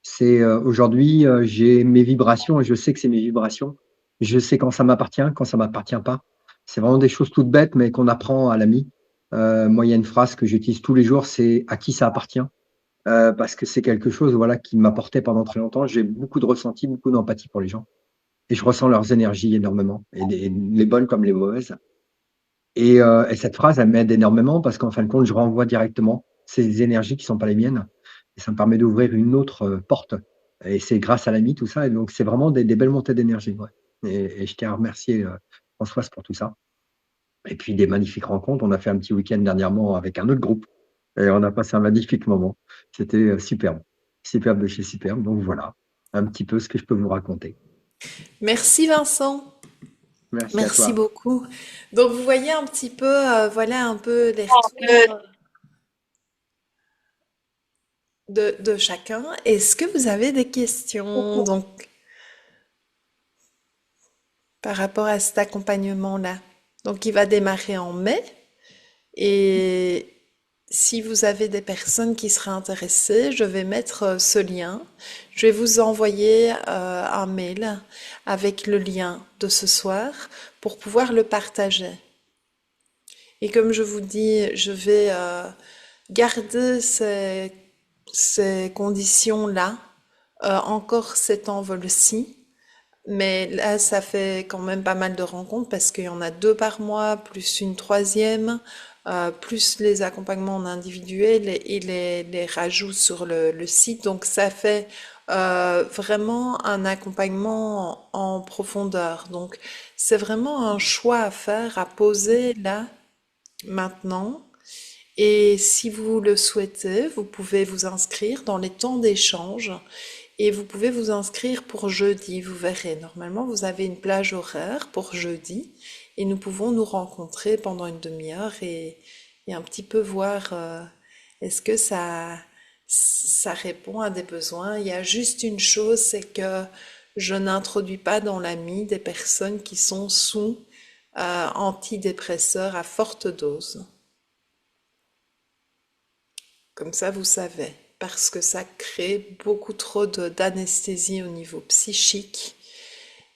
C'est aujourd'hui, j'ai mes vibrations et je sais que c'est mes vibrations. Je sais quand ça m'appartient, quand ça m'appartient pas. C'est vraiment des choses toutes bêtes, mais qu'on apprend à l'ami. Moi, il y a une phrase que j'utilise tous les jours, c'est à qui ça appartient. Parce que c'est quelque chose, voilà, qui m'apportait pendant très longtemps. J'ai beaucoup de ressenti, beaucoup d'empathie pour les gens. Et je ressens leurs énergies énormément, et les bonnes comme les mauvaises. Et cette phrase, elle m'aide énormément parce qu'en fin de compte, je renvoie directement ces énergies qui sont pas les miennes. Et ça me permet d'ouvrir une autre porte. Et c'est grâce à l'ami, tout ça. Et donc, c'est vraiment des belles montées d'énergie. Ouais. Et je tiens à remercier Françoise pour tout ça. Et puis, des magnifiques rencontres. On a fait un petit week-end dernièrement avec un autre groupe. Et on a passé un magnifique moment. C'était superbe. Superbe de chez superbe. Donc, voilà un petit peu ce que je peux vous raconter. Merci Vincent. Merci à Merci toi. beaucoup. Donc vous voyez un petit peu, voilà un peu les retours de chacun. Est-ce que vous avez des questions donc par rapport à cet accompagnement-là? Donc il va démarrer en mai et si vous avez des personnes qui seraient intéressées, je vais mettre ce lien. Je vais vous envoyer un mail avec le lien de ce soir pour pouvoir le partager. Et comme je vous dis, je vais garder ces conditions-là, encore cet envol-ci. Mais là, ça fait quand même pas mal de rencontres parce qu'il y en a 2 par mois, plus une troisième, plus les accompagnements en individuel et les rajouts sur le site. Donc ça fait vraiment un accompagnement en profondeur. Donc c'est vraiment un choix à faire, à poser là, maintenant. Et si vous le souhaitez, vous pouvez vous inscrire dans les temps d'échange et vous pouvez vous inscrire pour jeudi. Vous verrez, normalement, vous avez une plage horaire pour jeudi et nous pouvons nous rencontrer pendant une demi-heure et un petit peu voir est-ce que ça répond à des besoins. Il y a juste une chose, c'est que je n'introduis pas dans l'AMI des personnes qui sont sous antidépresseurs à forte dose. Comme ça, vous savez, parce que ça crée beaucoup trop d'anesthésie au niveau psychique.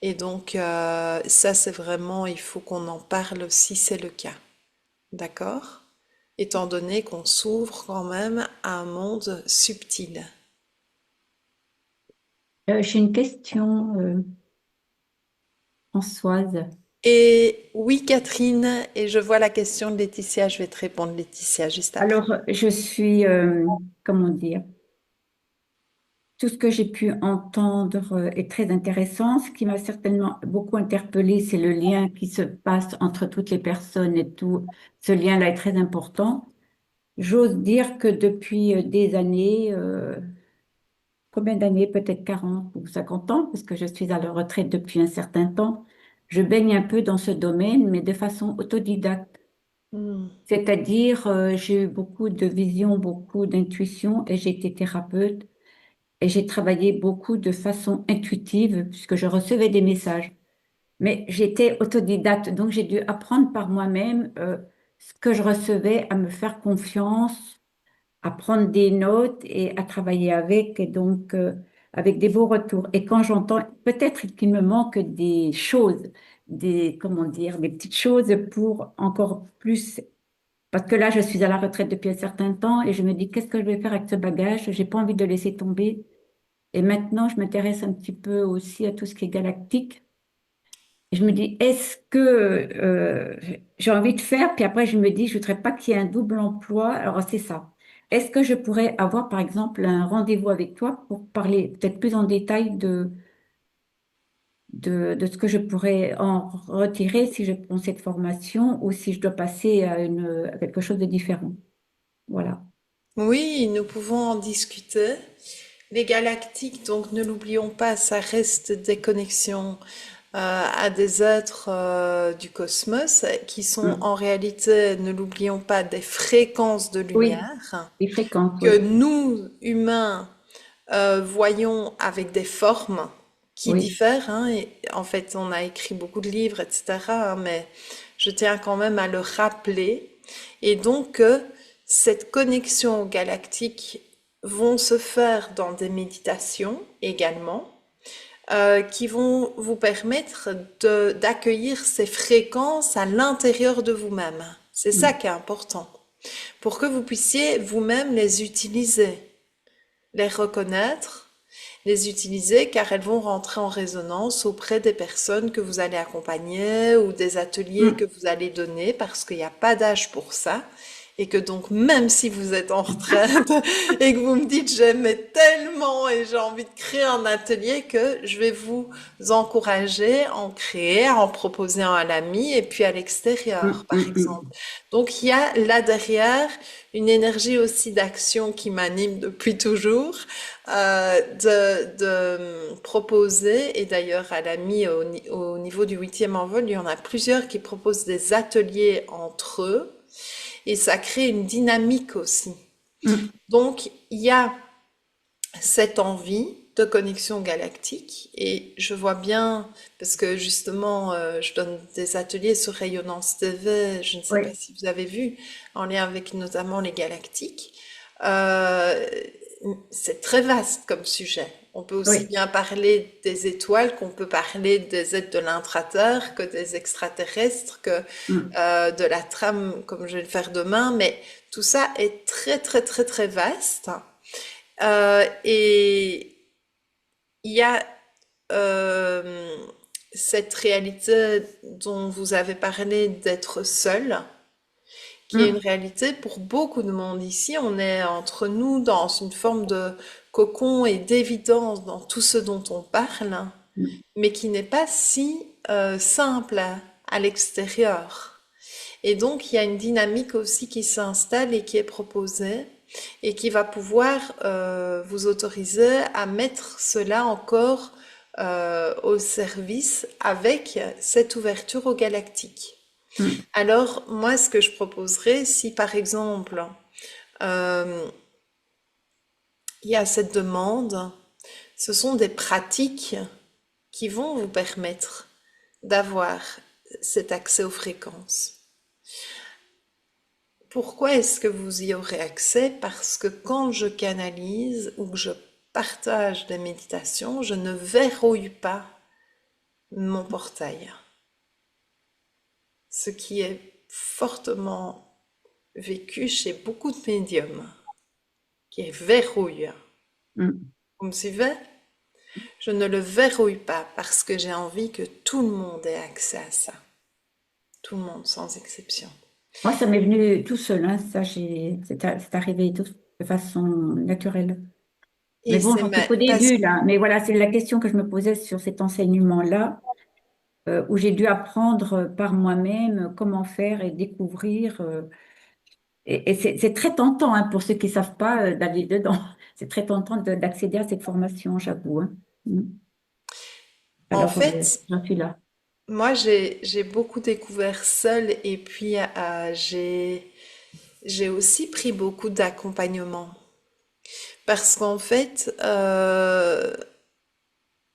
Et donc, ça, c'est vraiment, il faut qu'on en parle si c'est le cas. D'accord? Étant donné qu'on s'ouvre quand même à un monde subtil. J'ai une question, Françoise. Et oui, Catherine, et je vois la question de Laetitia, je vais te répondre, Laetitia, juste après. Alors, je suis, comment dire, tout ce que j'ai pu entendre est très intéressant. Ce qui m'a certainement beaucoup interpellée, c'est le lien qui se passe entre toutes les personnes et tout. Ce lien-là est très important. J'ose dire que depuis des années, combien d'années? Peut-être 40 ou 50 ans, parce que je suis à la retraite depuis un certain temps. Je baigne un peu dans ce domaine, mais de façon autodidacte. Hmm. C'est-à-dire, j'ai eu beaucoup de visions, beaucoup d'intuition et j'ai été thérapeute et j'ai travaillé beaucoup de façon intuitive puisque je recevais des messages. Mais j'étais autodidacte, donc j'ai dû apprendre par moi-même ce que je recevais, à me faire confiance, à prendre des notes et à travailler avec, et donc avec des beaux retours. Et quand j'entends, peut-être qu'il me manque des choses, des, comment dire, des petites choses pour encore plus, parce que là, je suis à la retraite depuis un certain temps et je me dis, qu'est-ce que je vais faire avec ce bagage? J'ai pas envie de le laisser tomber. Et maintenant, je m'intéresse un petit peu aussi à tout ce qui est galactique. Et je me dis, est-ce que j'ai envie de faire, puis après je me dis, je ne voudrais pas qu'il y ait un double emploi. Alors c'est ça. Est-ce que je pourrais avoir, par exemple, un rendez-vous avec toi pour parler peut-être plus en détail de ce que je pourrais en retirer si je prends cette formation ou si je dois passer à quelque chose de différent? Voilà. Oui, nous pouvons en discuter. Les galactiques, donc ne l'oublions pas, ça reste des connexions à des êtres du cosmos qui sont Mm. en réalité, ne l'oublions pas, des fréquences de Oui, lumière les fréquences, que oui. nous, humains, voyons avec des formes qui Oui. diffèrent, hein, et en fait, on a écrit beaucoup de livres, etc., hein, mais je tiens quand même à le rappeler. Et donc, cette connexion galactique vont se faire dans des méditations également, qui vont vous permettre d'accueillir ces fréquences à l'intérieur de vous-même. C'est ça Mm. qui est important, pour que vous puissiez vous-même les utiliser, les reconnaître, les utiliser car elles vont rentrer en résonance auprès des personnes que vous allez accompagner ou des ateliers que Mm. vous allez donner parce qu'il n'y a pas d'âge pour ça. Et que donc, même si vous êtes en retraite et que vous me dites j'aimais tellement et j'ai envie de créer un atelier, que je vais vous encourager à en créer, à en proposer un à l'ami et puis à l'extérieur, Mm. par Mm. exemple. Mm. Donc, il y a là derrière une énergie aussi d'action qui m'anime depuis toujours, de proposer, et d'ailleurs à l'ami au niveau du 8e envol, il y en a plusieurs qui proposent des ateliers entre eux, et ça crée une dynamique aussi. Mm. Donc, il y a cette envie de connexion galactique et je vois bien, parce que justement, je donne des ateliers sur Rayonnance TV, je ne sais pas Oui, si vous avez vu, en lien avec notamment les galactiques. Euh, c'est très vaste comme sujet. On peut aussi oui. bien parler des étoiles qu'on peut parler des êtres de l'intraterre, que des extraterrestres, que Mm. de la trame comme je vais le faire demain, mais tout ça est très très très très vaste. Et il y a euh, cette réalité dont vous avez parlé d'être seul, qui est une Mm. réalité pour beaucoup de monde ici. On est entre nous dans une forme de cocon et d'évidence dans tout ce dont on parle, Mm. mais qui n'est pas si simple à l'extérieur. Et donc, il y a une dynamique aussi qui s'installe et qui est proposée et qui va pouvoir vous autoriser à mettre cela encore au service avec cette ouverture au galactique. Mm. Alors, moi, ce que je proposerais, si par exemple, euh, il y a cette demande, ce sont des pratiques qui vont vous permettre d'avoir cet accès aux fréquences. Pourquoi est-ce que vous y aurez accès? Parce que quand je canalise ou que je partage des méditations, je ne verrouille pas mon portail. Ce qui est fortement vécu chez beaucoup de médiums, qui est verrouille. Mm. Vous me suivez? Je ne le verrouille pas parce que j'ai envie que tout le monde ait accès à ça. Tout le monde, sans exception. Moi, ça m'est venu tout seul, hein. Ça, c'est arrivé de façon naturelle. Mais Et bon, c'est j'en suis qu'au parce début, là. Mais voilà, c'est la question que je me posais sur cet enseignement-là, où j'ai dû apprendre par moi-même comment faire et découvrir. Et c'est très tentant, hein, pour ceux qui ne savent pas, d'aller dedans. C'est très tentant d'accéder à cette formation, j'avoue, hein. Mm. en Alors, fait, j'en suis là. moi j'ai beaucoup découvert seule et puis j'ai aussi pris beaucoup d'accompagnement parce qu'en fait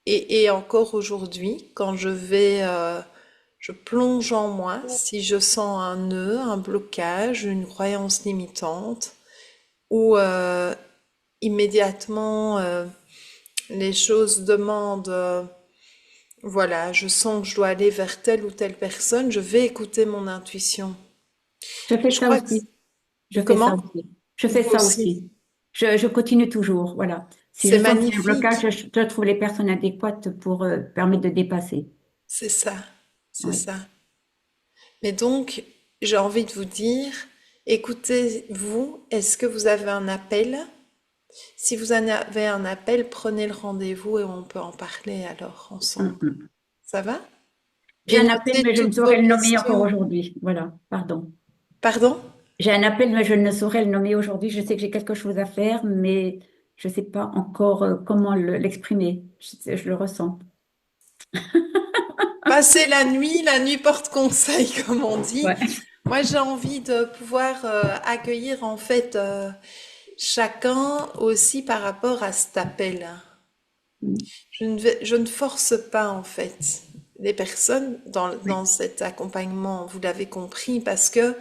et encore aujourd'hui quand je plonge en moi si je sens un nœud, un blocage, une croyance limitante ou immédiatement les choses demandent voilà, je sens que je dois aller vers telle ou telle personne, je vais écouter mon intuition. Je fais Je ça crois que aussi. Je fais ça comment? aussi. Je fais Vous ça aussi. aussi. Je continue toujours. Voilà. Si je C'est sens qu'il y a un magnifique. blocage, je trouve les personnes adéquates pour permettre de dépasser. C'est ça. C'est Oui. ça. Mais donc, j'ai envie de vous dire, écoutez-vous, est-ce que vous avez un appel? Si vous en avez un appel, prenez le rendez-vous et on peut en parler alors Mm, ensemble. mm. Ça va? J'ai Et un appel, notez mais je ne toutes vos saurais le nommer encore questions. aujourd'hui. Voilà. Pardon. Pardon? J'ai un appel, mais je ne saurais le nommer aujourd'hui. Je sais que j'ai quelque chose à faire, mais je ne sais pas encore comment l'exprimer. Je le ressens. Passez la nuit porte conseil, comme on dit. Ouais. Moi, j'ai envie de pouvoir accueillir en fait chacun aussi par rapport à cet appel. Mm. Je ne force pas en fait les personnes dans Oui. cet accompagnement, vous l'avez compris, parce que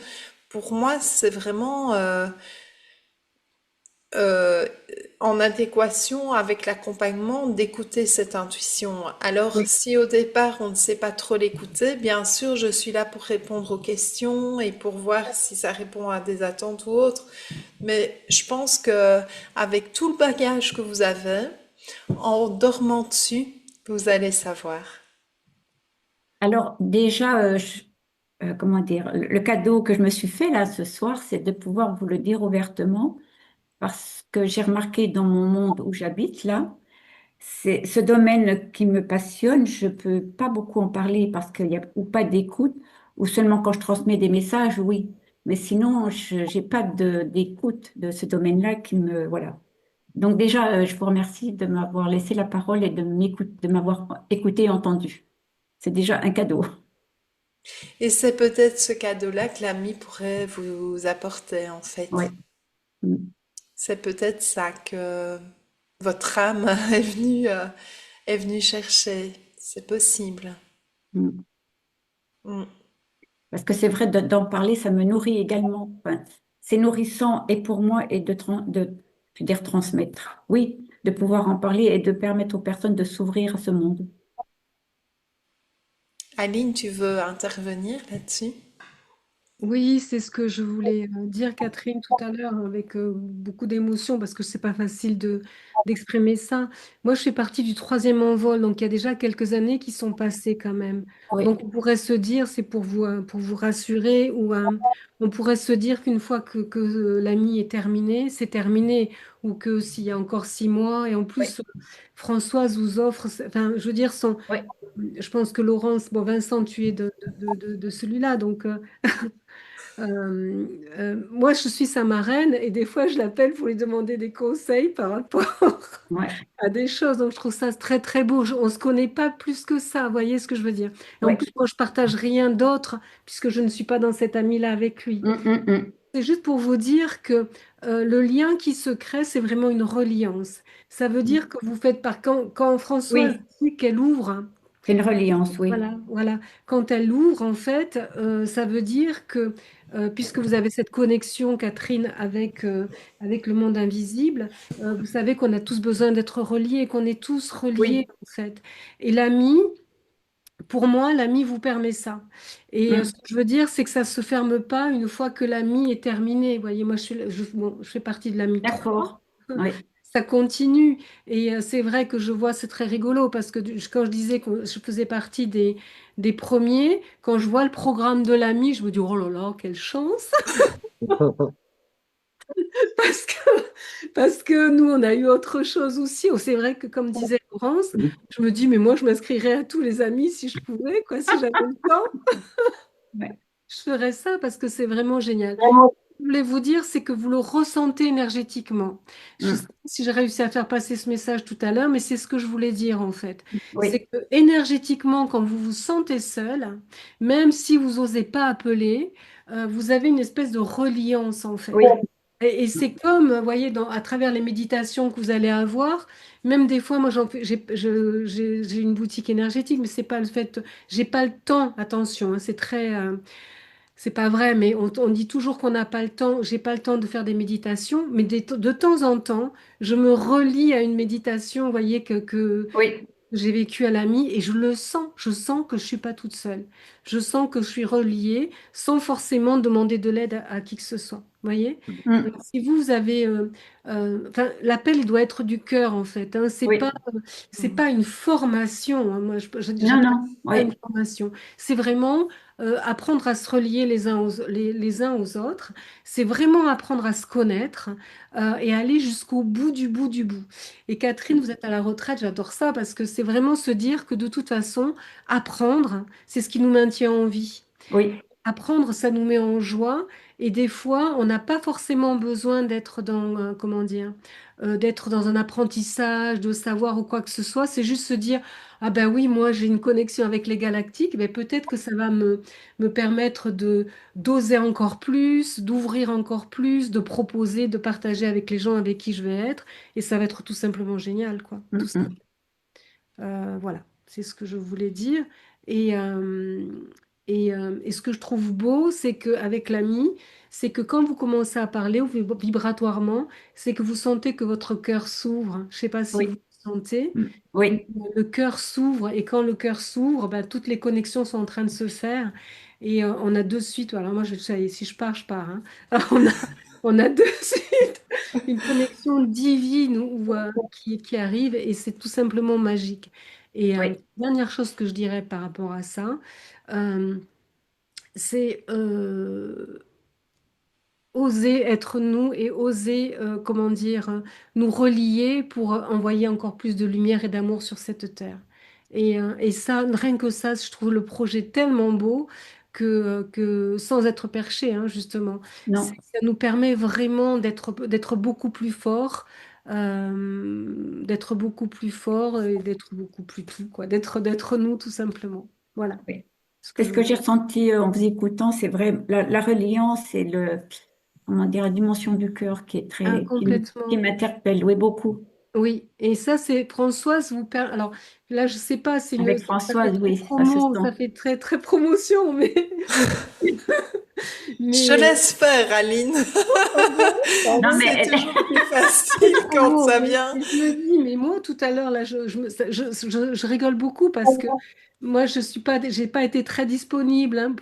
pour moi, c'est vraiment euh, en adéquation avec l'accompagnement d'écouter cette intuition. Alors, Oui. si au départ on ne sait pas trop l'écouter, bien sûr, je suis là pour répondre aux questions et pour voir si ça répond à des attentes ou autres. Mais je pense que avec tout le bagage que vous avez, en dormant dessus, vous allez savoir. Alors, déjà, comment dire, le cadeau que je me suis fait là ce soir, c'est de pouvoir vous le dire ouvertement parce que j'ai remarqué dans mon monde où j'habite là, c'est ce domaine qui me passionne. Je peux pas beaucoup en parler parce qu'il y a ou pas d'écoute ou seulement quand je transmets des messages, oui. Mais sinon, je j'ai pas d'écoute de ce domaine-là qui me voilà. Donc déjà, je vous remercie de m'avoir laissé la parole et de m'avoir écouté et entendu. C'est déjà un cadeau. Et c'est peut-être ce cadeau-là que l'ami pourrait vous apporter, en fait. Ouais. Mm, C'est peut-être ça que votre âme est venue chercher. C'est possible. mm. Mm. Parce que c'est vrai, d'en parler, ça me nourrit également. Enfin, c'est nourrissant et pour moi et je veux dire, transmettre. Oui, de pouvoir en parler et de permettre aux personnes de s'ouvrir à ce monde. Aline, tu veux intervenir là-dessus? Oui, c'est ce que je voulais dire, Catherine, tout à l'heure, avec beaucoup d'émotion, parce que c'est pas facile d'exprimer ça. Moi, je fais partie du troisième envol, donc il y a déjà quelques années qui sont passées quand même. Oui, Donc, on pourrait se dire, c'est pour vous rassurer, ou on pourrait se dire qu'une fois que l'ami est terminé, c'est terminé, ou que s'il y a encore 6 mois, et en oui, plus, Françoise vous offre, enfin, je veux dire, oui, je pense que Laurence, bon, Vincent, tu es de celui-là, donc. Moi, je suis sa marraine et des fois, je l'appelle pour lui demander des conseils par rapport ouais, à des choses. Donc, je trouve ça très, très beau. On ne se connaît pas plus que ça, vous voyez ce que je veux dire? Et en oui. plus, moi, je partage rien d'autre puisque je ne suis pas dans cet ami-là avec lui. Mm. C'est juste pour vous dire que le lien qui se crée, c'est vraiment une reliance. Ça veut dire que vous faites par quand Françoise Oui, dit qu'elle ouvre. c'est une reliance, oui. Voilà, voilà. Quand elle l'ouvre, en fait, ça veut dire que, puisque vous avez cette connexion, Catherine, avec le monde invisible, vous savez qu'on a tous besoin d'être reliés, qu'on est tous reliés, Oui. en fait. Et l'ami, pour moi, l'ami vous permet ça. Et ce Mm. que je veux dire, c'est que ça ne se ferme pas une fois que l'ami est terminé. Vous voyez, moi, bon, je fais partie de l'ami 3. D'accord. Oui, Ça continue. Et c'est vrai que je vois, c'est très rigolo parce que quand je disais que je faisais partie des premiers, quand je vois le programme de l'ami, je me dis, oh là là, quelle chance! Parce que, parce que nous, on a eu autre chose aussi. Oh, c'est vrai que, comme disait Laurence, je me dis, mais moi, je m'inscrirais à tous les amis si je pouvais, quoi, si j'avais le temps. Ouais. Je ferais ça parce que c'est vraiment génial. Je voulais vous dire, c'est que vous le ressentez énergétiquement. Je ne sais Mm. pas si j'ai réussi à faire passer ce message tout à l'heure, mais c'est ce que je voulais dire en fait. C'est Oui, que énergétiquement, quand vous vous sentez seul, même si vous n'osez pas appeler, vous avez une espèce de reliance en fait. oui, Et c'est comme, vous voyez, à travers les méditations que vous allez avoir, même des fois, moi, j'ai une boutique énergétique, mais c'est pas le fait, j'ai pas le temps, attention, hein, c'est très, c'est pas vrai, mais on dit toujours qu'on n'a pas le temps. J'ai pas le temps de faire des méditations, mais de temps en temps, je me relie à une méditation, vous voyez, que oui. j'ai vécue à l'ami et je le sens. Je sens que je suis pas toute seule. Je sens que je suis reliée sans forcément demander de l'aide à qui que ce soit. Vous voyez? Donc, Mm. si vous avez, enfin, l'appel, il doit être du cœur en fait. Hein. Oui. C'est pas une formation. Hein. Moi, Non, j'appelle non, ça oui, une formation. C'est vraiment apprendre à se relier les uns aux autres. C'est vraiment apprendre à se connaître et aller jusqu'au bout du bout du bout. Et Catherine, vous êtes à la retraite, j'adore ça parce que c'est vraiment se dire que de toute façon, apprendre, c'est ce qui nous maintient en vie. oui, Apprendre, ça nous met en joie et des fois, on n'a pas forcément besoin d'être dans, comment dire, d'être dans un apprentissage, de savoir ou quoi que ce soit. C'est juste se dire, ah ben oui, moi j'ai une connexion avec les galactiques, ben peut-être que ça va me permettre de d'oser encore plus, d'ouvrir encore plus, de proposer, de partager avec les gens avec qui je vais être et ça va être tout simplement génial, quoi. Tout Mm, ça. mm. Voilà, c'est ce que je voulais dire. Et, et ce que je trouve beau, c'est qu'avec l'ami, c'est que quand vous commencez à parler ou vibratoirement, c'est que vous sentez que votre cœur s'ouvre. Je ne sais pas si vous Oui, le sentez, mm. mais Oui, le cœur s'ouvre. Et quand le cœur s'ouvre, ben, toutes les connexions sont en train de se faire. Et on a de suite, alors moi, ça y est, si je pars, je pars. Hein. On a, on a de suite une connexion divine qui arrive et c'est tout simplement magique. Et oui, dernière chose que je dirais par rapport à ça, euh, c'est oser être nous et oser, comment dire, nous relier pour envoyer encore plus de lumière et d'amour sur cette terre. Et ça, rien que ça, je trouve le projet tellement beau que sans être perché, hein, justement, non. ça nous permet vraiment d'être beaucoup plus fort, d'être beaucoup plus fort et d'être beaucoup plus tout, quoi, d'être nous tout simplement. Voilà Oui. ce que C'est je ce que voulais. j'ai ressenti en vous écoutant, c'est vrai, la reliance et comment dire, la dimension du cœur qui est Ah, qui complètement. m'interpelle, oui, beaucoup. Oui, et ça, c'est Françoise vous per... Alors là, je sais pas, Avec ça fait Françoise, très oui, ça se promo, sent. ça fait très très promotion, mais Je mais laisse faire, Aline. Non, mais C'est toujours plus facile quand promo, ça mais vient. je me dis, mais moi tout à l'heure là, je rigole beaucoup parce que moi je suis pas, j'ai pas été très disponible hein,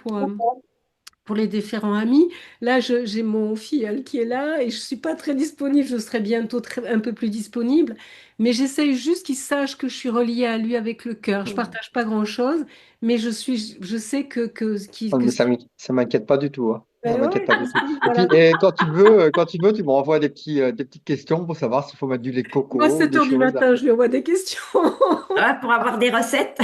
pour les différents amis. Là, j'ai mon filleul qui est là et je suis pas très disponible. Je serai bientôt un peu plus disponible. Mais j'essaye juste qu'il sache que je suis reliée à lui avec le cœur. Je partage pas grand-chose, mais je sais Ah, que mais ça m'inquiète pas du tout, hein. Ça ben m'inquiète ouais, pas du tout. Et puis, voilà. quand tu veux, tu me renvoies des petites questions pour savoir s'il faut mettre du lait de Moi, coco ou 7 des heures du choses. matin, je lui envoie des questions. ah, pour avoir des recettes.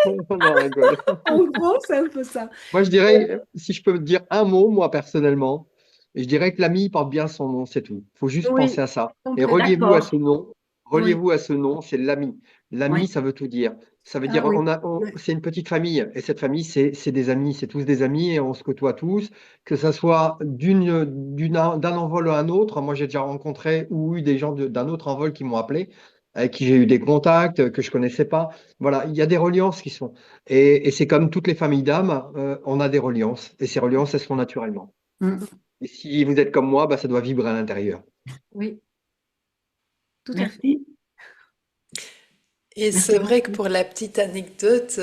On en rigole. En gros, c'est un peu ça. Moi, je dirais, si je peux me dire un mot, moi, personnellement, je dirais que l'ami porte bien son nom, c'est tout. Il faut juste penser Oui, à ça. Et complètement. reliez-vous à ce D'accord. nom. Oui. Reliez-vous à ce nom, c'est l'ami. L'ami, Oui, ça veut tout dire. Ça veut Ah dire, oui. Ouais. c'est une petite famille. Et cette famille, c'est des amis. C'est tous des amis et on se côtoie tous. Que ça soit d'un envol à un autre. Moi, j'ai déjà rencontré ou eu des gens d'un autre envol qui m'ont appelé, avec qui j'ai eu des contacts que je connaissais pas. Voilà, il y a des reliances qui sont. Et c'est comme toutes les familles d'âmes, on a des reliances. Et ces reliances, elles se font naturellement. mm. Et si vous êtes comme moi, bah, ça doit vibrer à l'intérieur. Oui, tout à fait. Merci. Et Merci c'est vrai que beaucoup. pour la petite anecdote,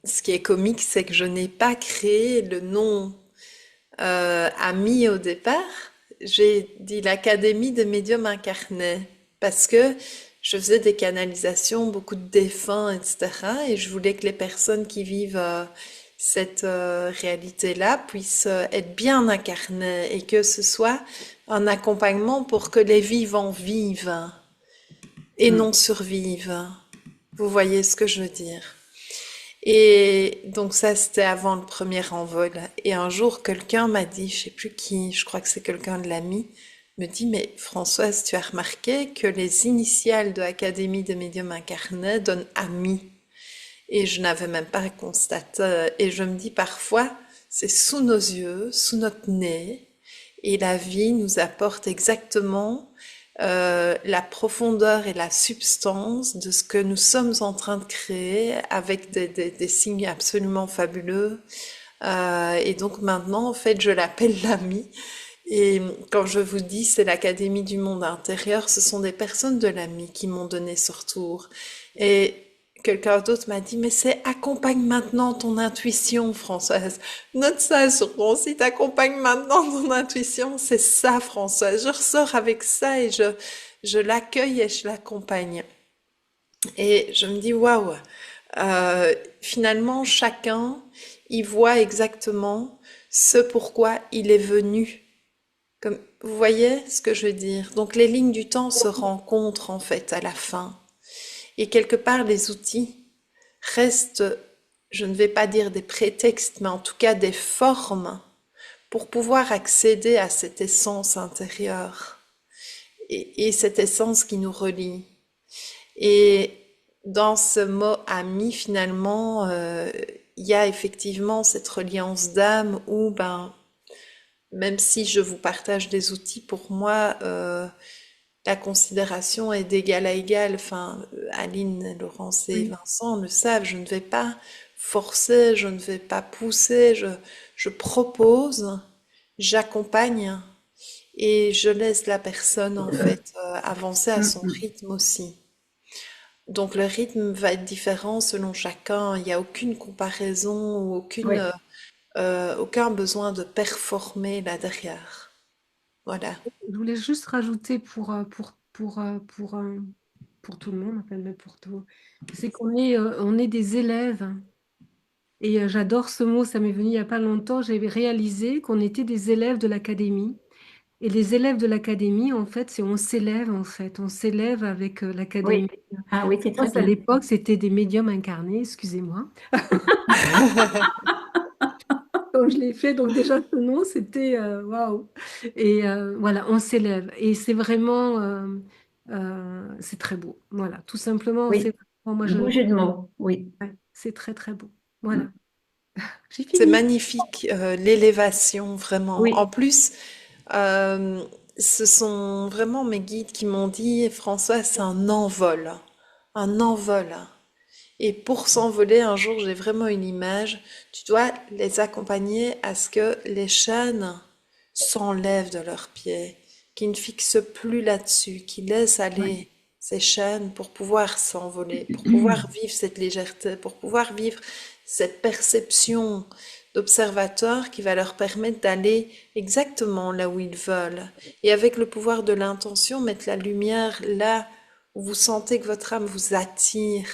ce qui est comique, c'est que je n'ai pas créé le nom ami au départ. J'ai dit l'Académie des médiums incarnés parce que je faisais des canalisations, beaucoup de défunts, etc. Et je voulais que les personnes qui vivent cette réalité-là puissent être bien incarnées et que ce soit un accompagnement pour que les vivants vivent et Mm. non survivent. Vous voyez ce que je veux dire? Et donc ça, c'était avant le premier envol. Et un jour, quelqu'un m'a dit, je sais plus qui, je crois que c'est quelqu'un de l'ami, me dit, mais Françoise, tu as remarqué que les initiales de l'Académie des médiums incarnés donnent ami. Et je n'avais même pas constaté. Et je me dis parfois, c'est sous nos yeux, sous notre nez, et la vie nous apporte exactement la profondeur et la substance de ce que nous sommes en train de créer avec des signes absolument fabuleux. Et donc maintenant, en fait, je l'appelle l'ami. Et quand je vous dis c'est l'Académie du monde intérieur, ce sont des personnes de l'ami qui m'ont donné ce retour. Et quelqu'un d'autre m'a dit, mais c'est accompagne maintenant ton intuition, Françoise. Note ça sur ton site, accompagne maintenant ton intuition. C'est ça, Françoise. Je ressors avec ça et je l'accueille et je l'accompagne. Et je me dis, waouh, finalement, chacun, il voit exactement ce pourquoi il est venu. Comme, vous voyez ce que je veux dire? Donc les lignes du temps se rencontrent en fait à la fin. Et quelque part, les outils restent, je ne vais pas dire des prétextes, mais en tout cas des formes pour pouvoir accéder à cette essence intérieure et cette essence qui nous relie. Et dans ce mot ami, finalement, il y a effectivement cette reliance d'âme où, ben, même si je vous partage des outils, pour moi, la considération est d'égal à égal. Enfin, Aline, Laurence et Oui, Vincent le savent. Je ne vais pas forcer, je ne vais pas pousser. Je propose, j'accompagne et je laisse la personne en fait avancer à mm, son mm. rythme aussi. Donc le rythme va être différent selon chacun. Il n'y a aucune comparaison ou Oui. aucun besoin de performer là derrière. Voilà. Je voulais juste rajouter pour tout le monde, enfin, mais pour tout, c'est on est des élèves. Et j'adore ce mot, ça m'est venu il n'y a pas longtemps. J'ai réalisé qu'on était des élèves de l'académie. Et les élèves de l'académie, en fait, c'est on s'élève, en fait. On s'élève avec l'académie. Oui. Ah oui, c'est Moi, très à bien. l'époque, c'était des médiums incarnés, excusez-moi. Donc, je l'ai fait. Donc, déjà, ce nom, c'était waouh. Et voilà, on s'élève. Et c'est vraiment, c'est très beau. Voilà, tout simplement, c'est Oui. vraiment, moi, Beau jeu de mots. Oui. ouais, c'est très, très beau. Voilà, Mm. j'ai C'est fini. magnifique, l'élévation, vraiment. En Oui. plus, euh, ce sont vraiment mes guides qui m'ont dit, François, c'est un envol. Un envol. Et pour s'envoler, un jour, j'ai vraiment une image. Tu dois les accompagner à ce que les chaînes s'enlèvent de leurs pieds, qu'ils ne fixent plus là-dessus, qu'ils laissent Oui. aller ces chaînes pour pouvoir s'envoler, pour pouvoir vivre cette légèreté, pour pouvoir vivre cette perception d'observateur qui va leur permettre d'aller exactement là où ils veulent. Et avec le pouvoir de l'intention, mettre la lumière là où vous sentez que votre âme vous attire,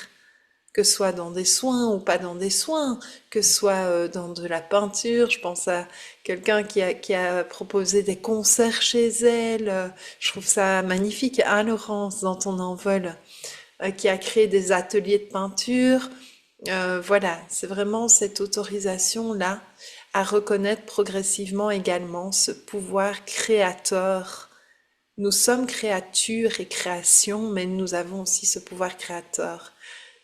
que ce soit dans des soins ou pas dans des soins, que ce soit dans de la peinture. Je pense à quelqu'un qui a proposé des concerts chez elle. Je trouve ça magnifique. Hein, Laurence, dans ton envol, qui a créé des ateliers de peinture. Voilà, c'est vraiment cette autorisation-là à reconnaître progressivement également ce pouvoir créateur. Nous sommes créatures et créations, mais nous avons aussi ce pouvoir créateur.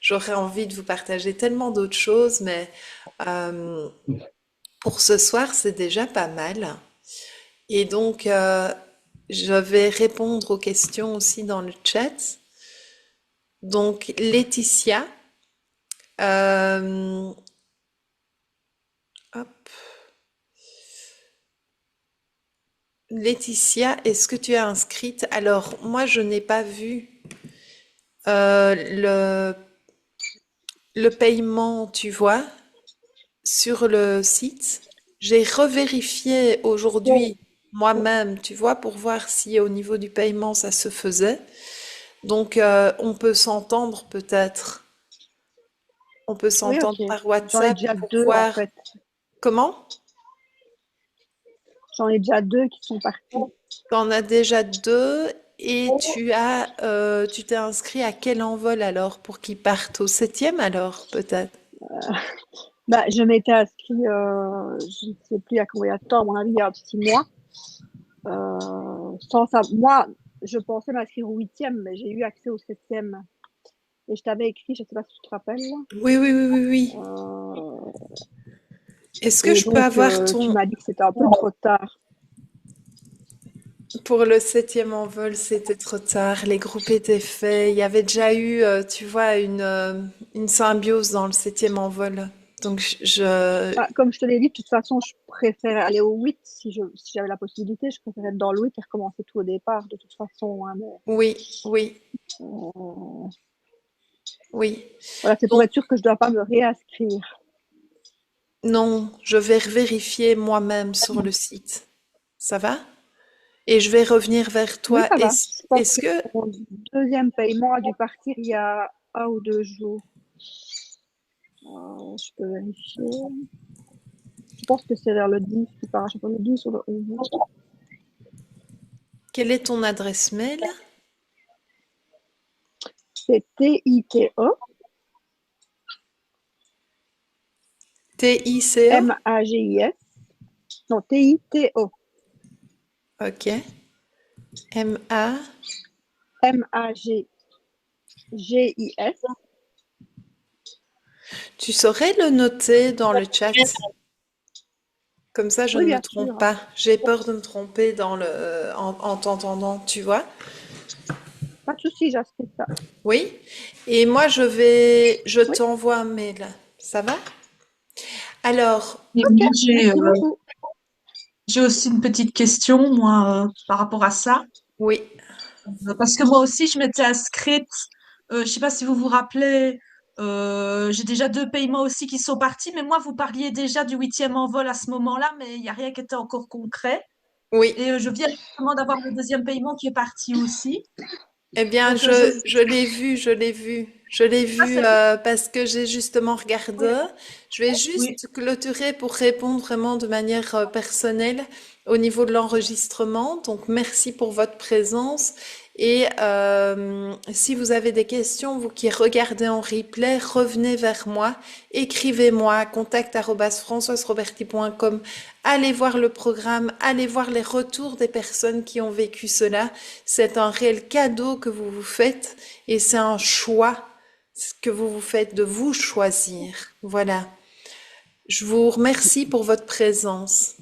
J'aurais envie de vous partager tellement d'autres choses, mais euh, pour ce soir, c'est déjà pas mal. Et donc, je vais répondre aux questions aussi dans le chat. Donc, euh, hop, Laetitia, est-ce que tu es inscrite? Alors, moi, je n'ai pas vu euh, le, le paiement, tu vois, sur le site. J'ai revérifié aujourd'hui moi-même, tu vois, pour voir si au niveau du paiement ça se faisait. Donc, on peut s'entendre peut-être. On peut Oui, s'entendre ok. par J'en ai WhatsApp déjà pour deux en voir fait. comment. J'en ai déjà deux qui sont partis. Tu en as déjà deux et tu t'es inscrit à quel envol alors pour qu'ils partent au septième alors peut-être? Bah, je m'étais inscrit, je ne sais plus à combien de temps, à mon avis, il y a 6 mois. Sans ça, moi, je pensais m'inscrire au huitième, mais j'ai eu accès au septième. Et je t'avais écrit, je ne sais pas si tu te rappelles. Oui, oui, oui, oui, oui. Euh, Est-ce que et je peux donc, avoir tu ton... m'as dit que c'était un peu trop tard. Pour le septième envol, c'était trop tard. Les groupes étaient faits. Il y avait déjà eu, tu vois, une symbiose dans le septième envol. Donc, Bah, comme je te l'ai dit, de toute façon, je préfère aller au 8 si j'avais la possibilité. Je préférais être dans le 8 et recommencer tout au départ, de toute façon. Hein, mais, oui, oui, euh, oui. voilà, c'est pour Donc, être sûr que je ne dois pas me réinscrire. non, je vais vérifier moi-même sur le site. Ça va? Et je vais revenir vers Oui, toi. ça va. Je pense Est-ce que que, mon deuxième paiement a dû partir il y a 1 ou 2 jours. Je peux vérifier. Je pense que c'est vers le 10 qui part. Je sais pas, le 10 ou le 11. quelle est ton adresse mail? C'est TITO, TICO? MAGIS. Non, TITO, Ok. MA. MAGIS. Tu saurais le noter dans le chat? Comme ça, je Oui, ne me bien trompe sûr. pas. J'ai peur de me tromper en t'entendant, tu vois? Pas de souci, j'inscris ça. Oui. Et moi, je Oui, t'envoie un mail. Ça va? Alors, Et ok. moi, Merci beaucoup. j'ai aussi une petite question, moi, par rapport à ça. oui, Parce que moi aussi, je m'étais inscrite, je ne sais pas si vous vous rappelez, j'ai déjà 2 paiements aussi qui sont partis, mais moi, vous parliez déjà du huitième envol à ce moment-là, mais il n'y a rien qui était encore concret. oui. Et je viens justement d'avoir le deuxième paiement qui est parti aussi. Eh bien, Donc, je... je l'ai vu, je l'ai vu. Je l'ai Ah, vu c'est... parce que j'ai justement regardé. Je vais Oui, juste clôturer pour répondre vraiment de manière personnelle au niveau de l'enregistrement. Donc, merci pour votre présence. Et si vous avez des questions, vous qui regardez en replay, revenez vers moi, écrivez-moi à contact@françoiseroberti.com. Allez voir le programme, allez voir les retours des personnes qui ont vécu cela. C'est un réel cadeau que vous vous faites et c'est un choix que vous vous faites de vous choisir. Voilà. Je vous remercie pour votre présence.